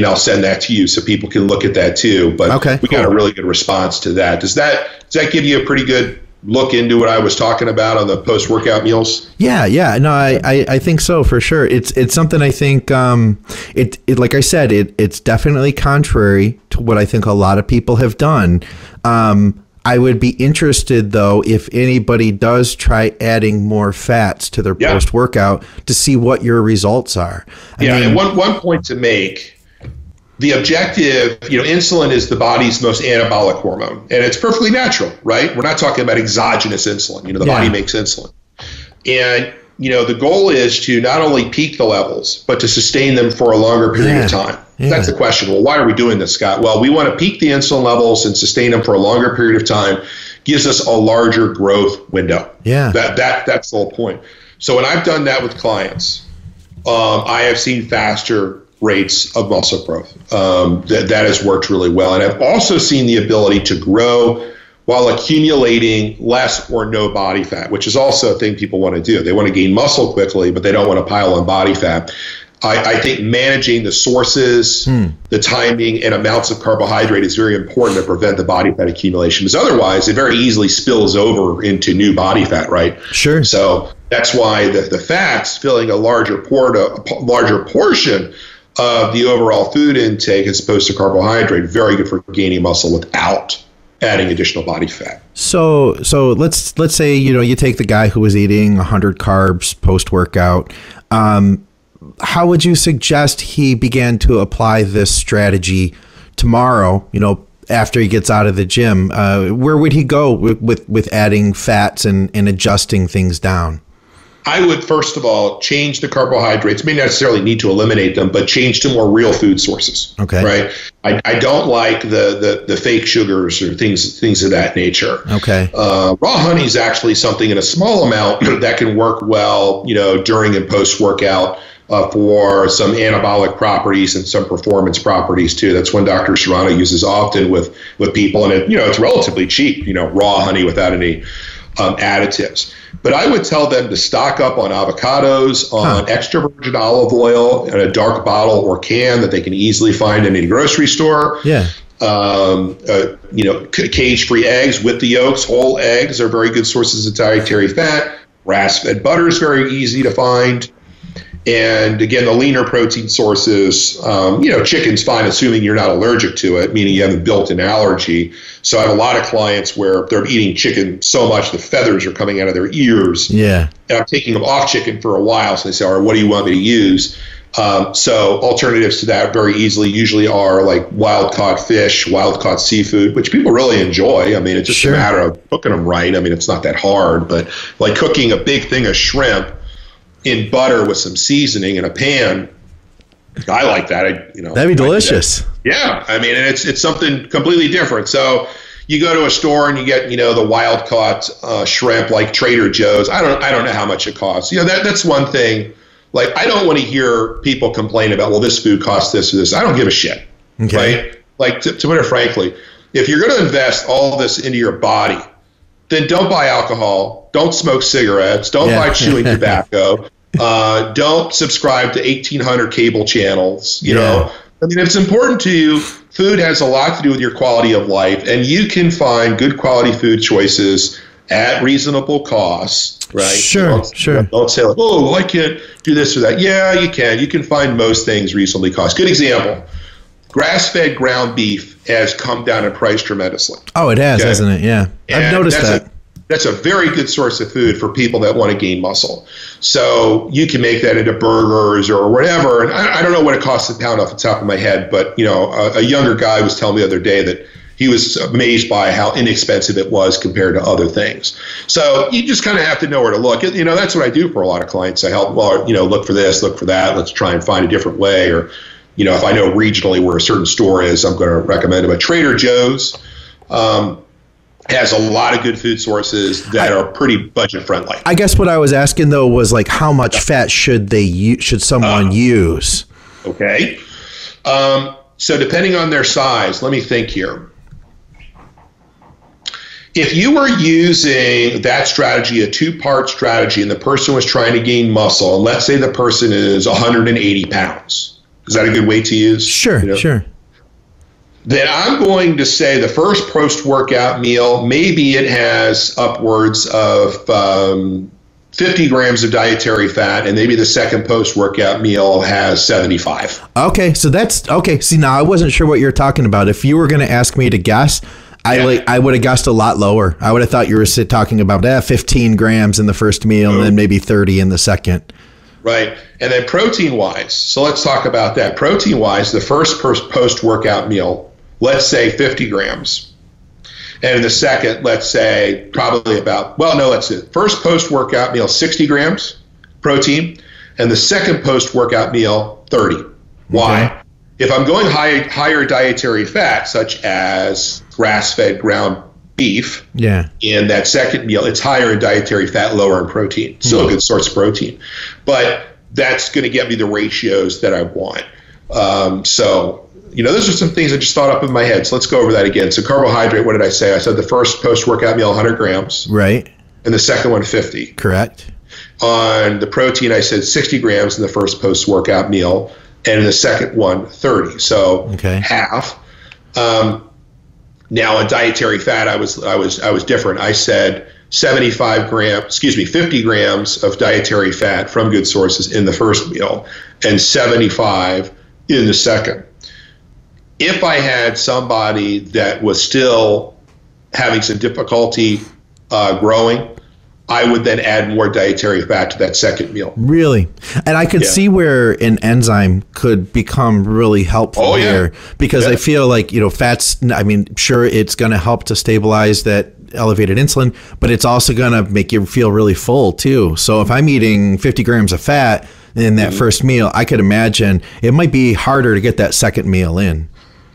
S2: I'll send that to you so people can look at that too. But we got a really good response to that. Does that give you a pretty good look into what I was talking about on the post-workout meals?
S1: Yeah. No, I think so for sure. It's something I think it like I said, it's definitely contrary to what I think a lot of people have done. I would be interested though if anybody does try adding more fats to their post-workout to see what your results are. I mean,
S2: and one point to make. The objective, insulin is the body's most anabolic hormone, and it's perfectly natural, right? We're not talking about exogenous insulin. The body makes insulin. And, the goal is to not only peak the levels, but to sustain them for a longer period of time. That's the question. Well, why are we doing this, Scott? Well, we want to peak the insulin levels and sustain them for a longer period of time. Gives us a larger growth window. Yeah. That's the whole point. So when I've done that with clients, I have seen faster rates of muscle growth. That has worked really well. And I've also seen the ability to grow while accumulating less or no body fat, which is also a thing people want to do. They want to gain muscle quickly, but they don't want to pile on body fat. I think managing the sources, the timing, and amounts of carbohydrate is very important to prevent the body fat accumulation. Because otherwise, it very easily spills over into new body fat, right?
S1: Sure.
S2: So that's why the fats filling a larger portion of the overall food intake as opposed to carbohydrate, very good for gaining muscle without adding additional body fat.
S1: So let's say, you take the guy who was eating 100 carbs post-workout. How would you suggest he began to apply this strategy tomorrow, after he gets out of the gym? Where would he go with adding fats and adjusting things down?
S2: I would, first of all, change the carbohydrates. May not necessarily need to eliminate them, but change to more real food sources. Okay. Right. I don't like the fake sugars or things of that nature. Okay. Raw honey is actually something in a small amount that can work well, during and post workout. for some anabolic properties and some performance properties too. That's one Dr. Serrano uses often with people, and it's relatively cheap, raw honey without any additives. But I would tell them to stock up on avocados, on extra virgin olive oil in a dark bottle or can that they can easily find in any grocery store.
S1: Yeah.
S2: Cage-free eggs with the yolks. Whole eggs are very good sources of dietary fat. Grass-fed butter is very easy to find. And again, the leaner protein sources, chicken's fine, assuming you're not allergic to it, meaning you have a built-in allergy. So I have a lot of clients where they're eating chicken so much the feathers are coming out of their ears.
S1: Yeah.
S2: And I'm taking them off chicken for a while. So they say, all right, what do you want me to use? So alternatives to that very easily usually are like wild-caught fish, wild-caught seafood, which people really enjoy. I mean, it's just a matter of cooking them right. I mean, it's not that hard, but like cooking a big thing of shrimp in butter with some seasoning in a pan, I like that.
S1: That'd be delicious.
S2: Yeah, I mean, and it's something completely different. So you go to a store and you get the wild caught shrimp like Trader Joe's. I don't know how much it costs. That's one thing. Like, I don't want to hear people complain about, well, this food costs this or this. I don't give a shit. Okay. Right? Like, to put it frankly, if you're going to invest all this into your body, then don't buy alcohol, don't smoke cigarettes, don't buy chewing tobacco, don't subscribe to 1,800 cable channels. You know, I mean, if it's important to you, food has a lot to do with your quality of life, and you can find good quality food choices at reasonable costs, right?
S1: Sure.
S2: Don't say, like, oh, I can't do this or that. Yeah, you can. You can find most things reasonably cost. Good example. Grass-fed ground beef has come down in price tremendously.
S1: Oh, it has, hasn't it? Yeah. I've noticed that.
S2: That's a very good source of food for people that want to gain muscle. So you can make that into burgers or whatever. And I don't know what it costs a pound off the top of my head, but a younger guy was telling me the other day that he was amazed by how inexpensive it was compared to other things. So you just kind of have to know where to look. That's what I do for a lot of clients. I help, look for this, look for that. Let's try and find a different way. Or, if I know regionally where a certain store is, I'm going to recommend it. But Trader Joe's has a lot of good food sources that are pretty budget friendly.
S1: I guess what I was asking though was like, how much fat should someone use?
S2: Okay. So depending on their size, let me think here. If you were using that strategy, a 2-part strategy, and the person was trying to gain muscle, and let's say the person is 180 pounds, is that a good weight to use?
S1: Sure, sure.
S2: Then I'm going to say the first post-workout meal, maybe it has upwards of 50 grams of dietary fat, and maybe the second post-workout meal has 75.
S1: Okay, so that's okay. See, now I wasn't sure what you're talking about. If you were going to ask me to guess, I would have guessed a lot lower. I would have thought you were talking about 15 grams in the first meal and then maybe 30 in the second.
S2: Right. And then protein-wise, so let's talk about that. Protein-wise, the first post-workout meal, let's say 50 grams. And in the second, let's say probably first post-workout meal, 60 grams protein, and the second post-workout meal, 30. Why? Okay. If I'm going higher dietary fat, such as grass-fed ground beef, in that second meal, it's higher in dietary fat, lower in protein. Still a good source of protein. But that's going to get me the ratios that I want. Those are some things that just thought up in my head. So let's go over that again. So carbohydrate, what did I say? I said the first post-workout meal, 100 grams.
S1: Right.
S2: And the second one, 50.
S1: Correct.
S2: On the protein, I said 60 grams in the first post-workout meal. And in the second one, 30. So half. Now, in dietary fat, I was different. I said 50 grams of dietary fat from good sources in the first meal and 75 in the second. If I had somebody that was still having some difficulty growing, I would then add more dietary fat to that second meal.
S1: Really? And I could see where an enzyme could become really helpful here, because I feel like, fats, sure, it's going to help to stabilize that elevated insulin, but it's also going to make you feel really full too. So if I'm eating 50 grams of fat in that first meal, I could imagine it might be harder to get that second meal in.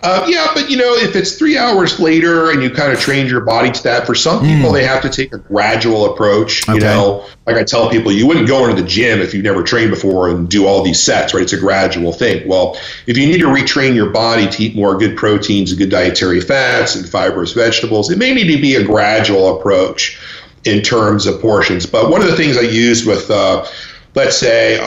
S2: Yeah, but if it's 3 hours later and you kind of trained your body to that, for some people, they have to take a gradual approach. Like I tell people, you wouldn't go into the gym if you've never trained before and do all these sets, right? It's a gradual thing. Well, if you need to retrain your body to eat more good proteins and good dietary fats and fibrous vegetables, it may need to be a gradual approach in terms of portions. But one of the things I use with let's say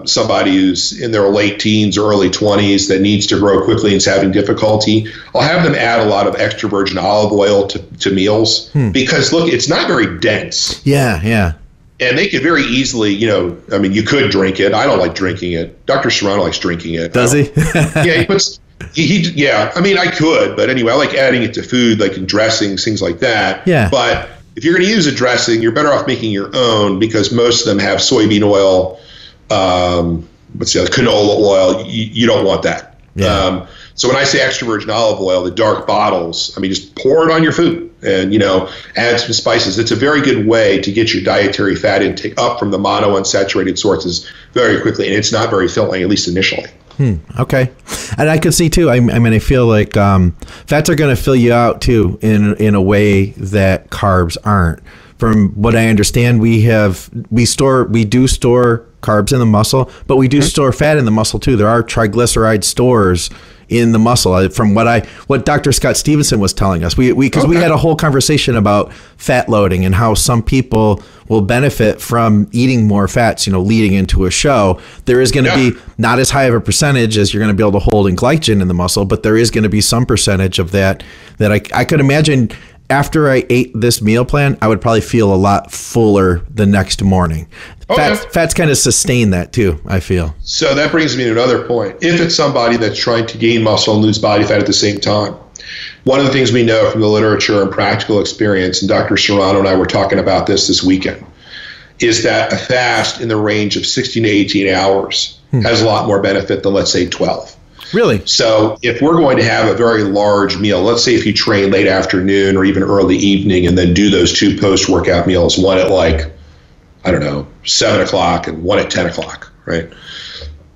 S2: somebody who's in their late teens or early 20s that needs to grow quickly and is having difficulty, I'll have them add a lot of extra virgin olive oil to meals because, look, it's not very dense.
S1: Yeah.
S2: And they could very easily, you could drink it. I don't like drinking it. Dr. Serrano likes drinking it.
S1: Does he?
S2: Yeah, he puts... I could, but anyway, I like adding it to food, like in dressings, things like that.
S1: Yeah.
S2: But if you're going to use a dressing, you're better off making your own because most of them have soybean oil, canola oil. You don't want that.
S1: Yeah.
S2: So when I say extra virgin olive oil, the dark bottles, just pour it on your food and, add some spices. It's a very good way to get your dietary fat intake up from the monounsaturated sources very quickly. And it's not very filling, at least initially.
S1: Okay. And I could see too, I feel like fats are going to fill you out too in a way that carbs aren't. From what I understand, we do store carbs in the muscle, but we do store fat in the muscle too. There are triglyceride stores in the muscle. From what Dr. Scott Stevenson was telling us, we had a whole conversation about fat loading and how some people will benefit from eating more fats, leading into a show. There is going to be not as high of a percentage as you're going to be able to hold in glycogen in the muscle, but there is going to be some percentage of that I could imagine. After I ate this meal plan, I would probably feel a lot fuller the next morning. Fats kind of sustain that too, I feel. So
S2: that brings me to another point. If it's somebody that's trying to gain muscle and lose body fat at the same time, one of the things we know from the literature and practical experience, and Dr. Serrano and I were talking about this weekend, is that a fast in the range of 16 to 18 hours has a lot more benefit than, let's say, 12.
S1: Really?
S2: So if we're going to have a very large meal, let's say if you train late afternoon or even early evening and then do those two post-workout meals, one at 7 o'clock and one at 10 o'clock, right?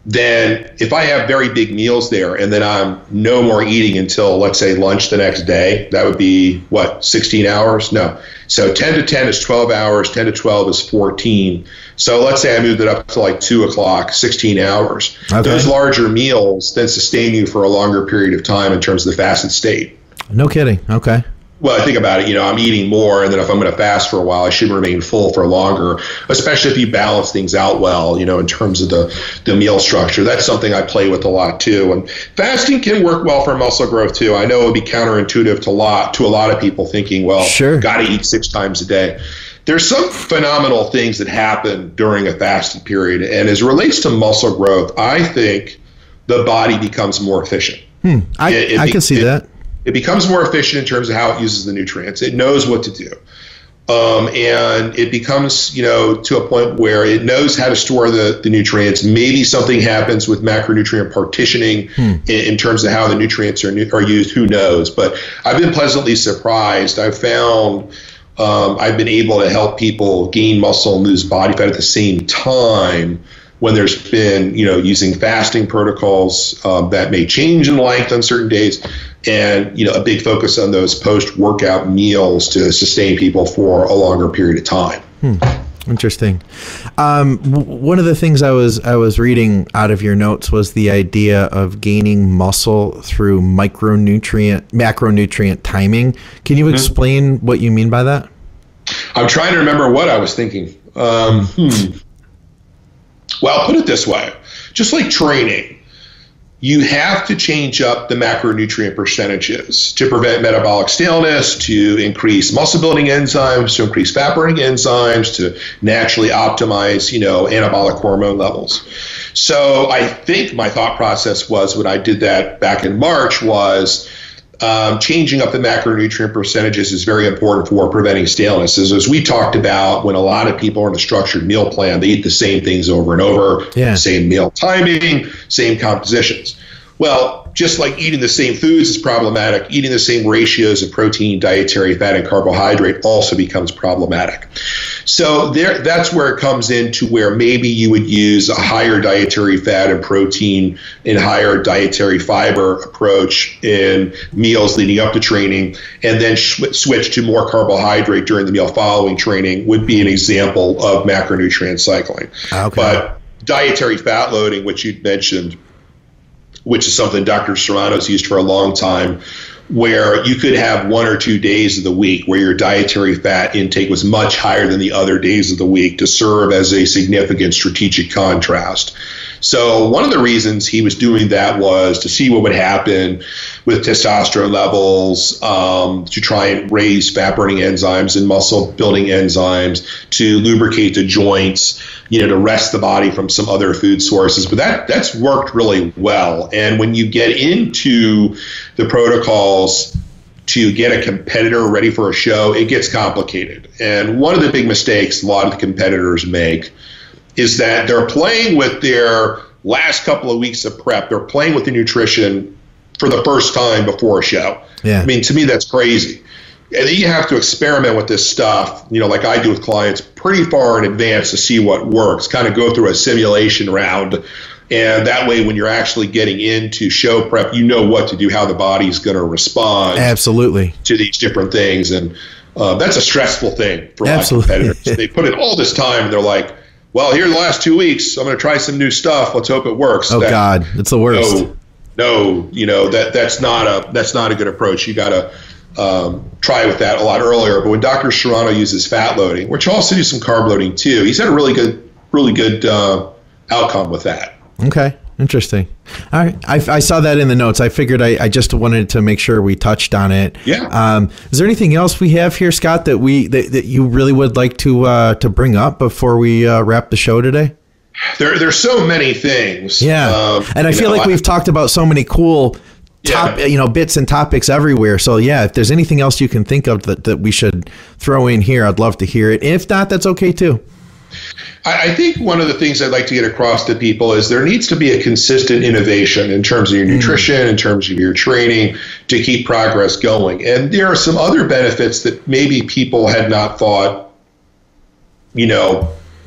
S2: Then if I have very big meals there and then I'm no more eating until, let's say, lunch the next day, that would be, 16 hours? No. So 10 to 10 is 12 hours, 10 to 12 is 14. So let's say I moved it up to 2 o'clock, 16 hours. Okay. Those larger meals then sustain you for a longer period of time in terms of the fasted state. No kidding. Okay. Well, I think about it, I'm eating more, and then if I'm going to fast for a while, I should remain full for longer, especially if you balance things out well, in terms of the meal structure. That's something I play with a lot, too. And fasting can work well for muscle growth, too. I know it would be counterintuitive to a lot of people thinking, well, got to eat 6 times a day. There's some phenomenal things that happen during a fasting period, and as it relates to muscle growth, I think the body becomes more efficient. I can see that. It becomes more efficient in terms of how it uses the nutrients. It knows what to do. And it becomes, to a point where it knows how to store the nutrients. Maybe something happens with macronutrient partitioning in terms of how the nutrients are used. Who knows? But I've been pleasantly surprised. I've found I've been able to help people gain muscle and lose body fat at the same time when there's been, using fasting protocols that may change in length on certain days. And, a big focus on those post-workout meals to sustain people for a longer period of time. Interesting. One of the things I was reading out of your notes was the idea of gaining muscle through macronutrient timing. Can you explain what you mean by that? I'm trying to remember what I was thinking. Well, put it this way. Just like training, you have to change up the macronutrient percentages to prevent metabolic staleness, to increase muscle-building enzymes, to increase fat-burning enzymes, to naturally optimize, anabolic hormone levels. So I think my thought process was when I did that back in March was changing up the macronutrient percentages is very important for preventing staleness. As we talked about, when a lot of people are in a structured meal plan, they eat the same things over and over, same meal timing, same compositions. Well, just like eating the same foods is problematic, eating the same ratios of protein, dietary fat, and carbohydrate also becomes problematic. So that's where it comes into where maybe you would use a higher dietary fat and protein and higher dietary fiber approach in meals leading up to training, and then switch to more carbohydrate during the meal following training would be an example of macronutrient cycling.
S1: Okay.
S2: But dietary fat loading, which you'd mentioned, which is something Dr. Serrano's used for a long time, where you could have 1 or 2 days of the week where your dietary fat intake was much higher than the other days of the week to serve as a significant strategic contrast. So one of the reasons he was doing that was to see what would happen with testosterone levels, to try and raise fat-burning enzymes and muscle-building enzymes, to lubricate the joints, to rest the body from some other food sources. But that's worked really well. And when you get into the protocols to get a competitor ready for a show, it gets complicated. And one of the big mistakes a lot of the competitors make is that they're playing with their last couple of weeks of prep. They're playing with the nutrition for the first time before a show.
S1: Yeah.
S2: I mean, to me, that's crazy. And then you have to experiment with this stuff, like I do with clients, pretty far in advance to see what works, kind of go through a simulation round. And that way, when you're actually getting into show prep, you know what to do, how the body's going to respond.
S1: Absolutely.
S2: To these different things. And that's a stressful thing for a lot of competitors. They put in all this time and they're like, well, here the last 2 weeks, I'm going to try some new stuff. Let's hope it works.
S1: Oh, God, it's the worst.
S2: No, that's not a good approach. You got to try with that a lot earlier. But when Dr. Serrano uses fat loading, which also do some carb loading too, he's had a really good outcome with that.
S1: Okay. Interesting. All right. I saw that in the notes. I figured I just wanted to make sure we touched on it.
S2: Yeah.
S1: Is there anything else we have here, Scott, that that you really would like to bring up before we wrap the show today?
S2: There's so many things.
S1: Yeah. And I feel like we've talked about so many cool bits and topics everywhere. So yeah, if there's anything else you can think of that we should throw in here, I'd love to hear it. If not, that's okay too.
S2: I think one of the things I'd like to get across to people is there needs to be a consistent innovation in terms of your nutrition, in terms of your training, to keep progress going. And there are some other benefits that maybe people had not thought,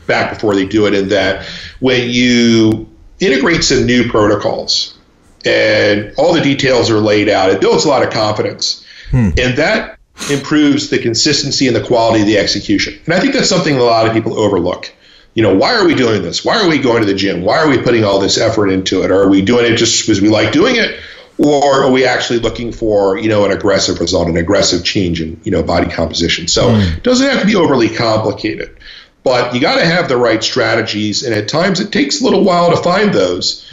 S2: back before they do it, in that when you integrate some new protocols and all the details are laid out, it builds a lot of confidence. And that improves the consistency and the quality of the execution. And I think that's something a lot of people overlook. Why are we doing this? Why are we going to the gym? Why are we putting all this effort into it? Are we doing it just because we like doing it? Or are we actually looking for, an aggressive result, an aggressive change in, body composition? So it doesn't have to be overly complicated, but you got to have the right strategies. And at times it takes a little while to find those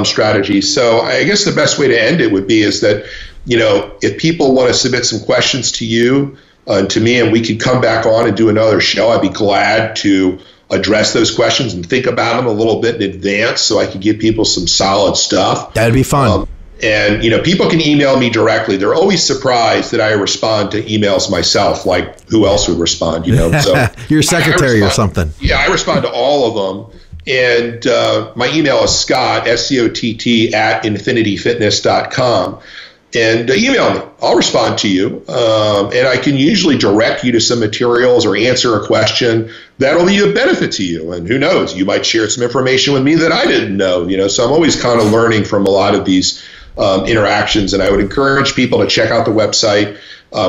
S2: strategies. So I guess the best way to end it would be is that, if people want to submit some questions to you, to me, and we could come back on and do another show, I'd be glad to address those questions and think about them a little bit in advance so I could give people some solid stuff.
S1: That'd be fun.
S2: And people can email me directly. They're always surprised that I respond to emails myself, like who else would respond, So
S1: your secretary or something.
S2: Yeah, I respond to all of them. And my email is Scott, SCOTT, @infinityfitness.com. And email me. I'll respond to you. And I can usually direct you to some materials or answer a question that'll be of benefit to you. And who knows, you might share some information with me that I didn't know. So I'm always kind of learning from a lot of these interactions. And I would encourage people to check out the website.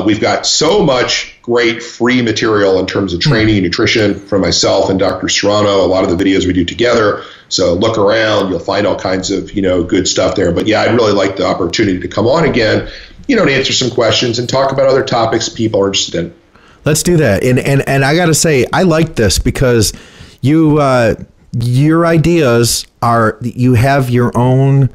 S2: We've got so much great free material in terms of training and nutrition from myself and Dr. Serrano, a lot of the videos we do together. So look around, you'll find all kinds of, good stuff there. But yeah, I'd really like the opportunity to come on again, to answer some questions and talk about other topics people are interested in.
S1: Let's do that. And I got to say, I like this because your ideas you have your own,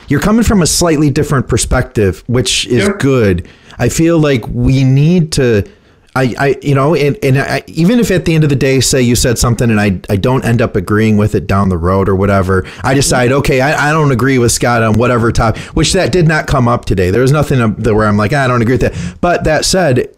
S1: you're coming from a slightly different perspective, which is good. I feel like we need to, even if at the end of the day, say you said something and I don't end up agreeing with it down the road or whatever, I decide, okay, I don't agree with Scott on whatever topic, which that did not come up today. There was nothing where I'm like, I don't agree with that. But that said,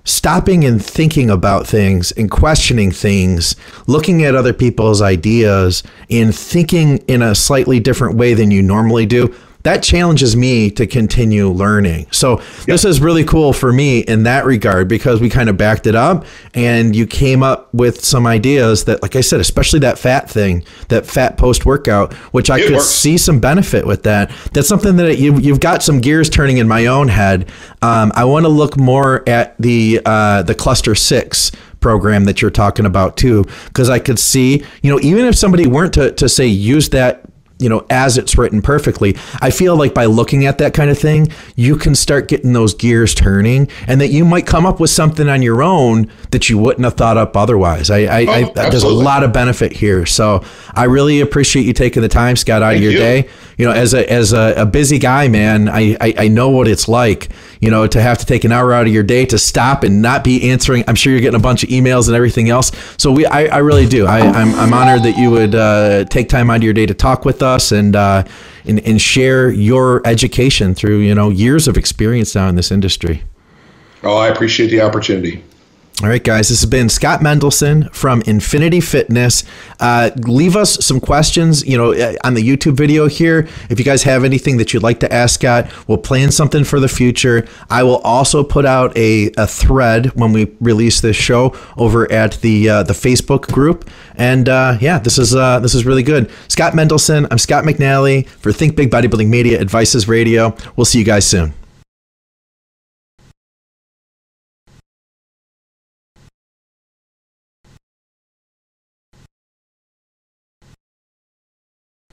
S1: stopping and thinking about things and questioning things, looking at other people's ideas and thinking in a slightly different way than you normally do, that challenges me to continue learning. So this is really cool for me in that regard, because we kind of backed it up and you came up with some ideas that, like I said, especially that fat thing, that fat post-workout, which I could see some benefit with that. That's something that you've got some gears turning in my own head. I want to look more at the cluster 6 program that you're talking about too, because I could see, even if somebody weren't to say use that, as it's written perfectly, I feel like by looking at that kind of thing, you can start getting those gears turning, and that you might come up with something on your own that you wouldn't have thought up otherwise. There's a lot of benefit here. So I really appreciate you taking the time, Scott, out of your day. As a busy guy, man, I know what it's like, to have to take an hour out of your day to stop and not be answering. I'm sure you're getting a bunch of emails and everything else. So I really do. I'm honored that you would take time out of your day to talk with us and share your education through, years of experience now in this industry.
S2: Oh, I appreciate the opportunity.
S1: All right, guys, this has been Scott Mendelson from Infinity Fitness. Leave us some questions, on the YouTube video here. If you guys have anything that you'd like to ask Scott, we'll plan something for the future. I will also put out a thread when we release this show over at the Facebook group. And this is really good. Scott Mendelson, I'm Scott McNally for Think Big Bodybuilding Media Advices Radio. We'll see you guys soon.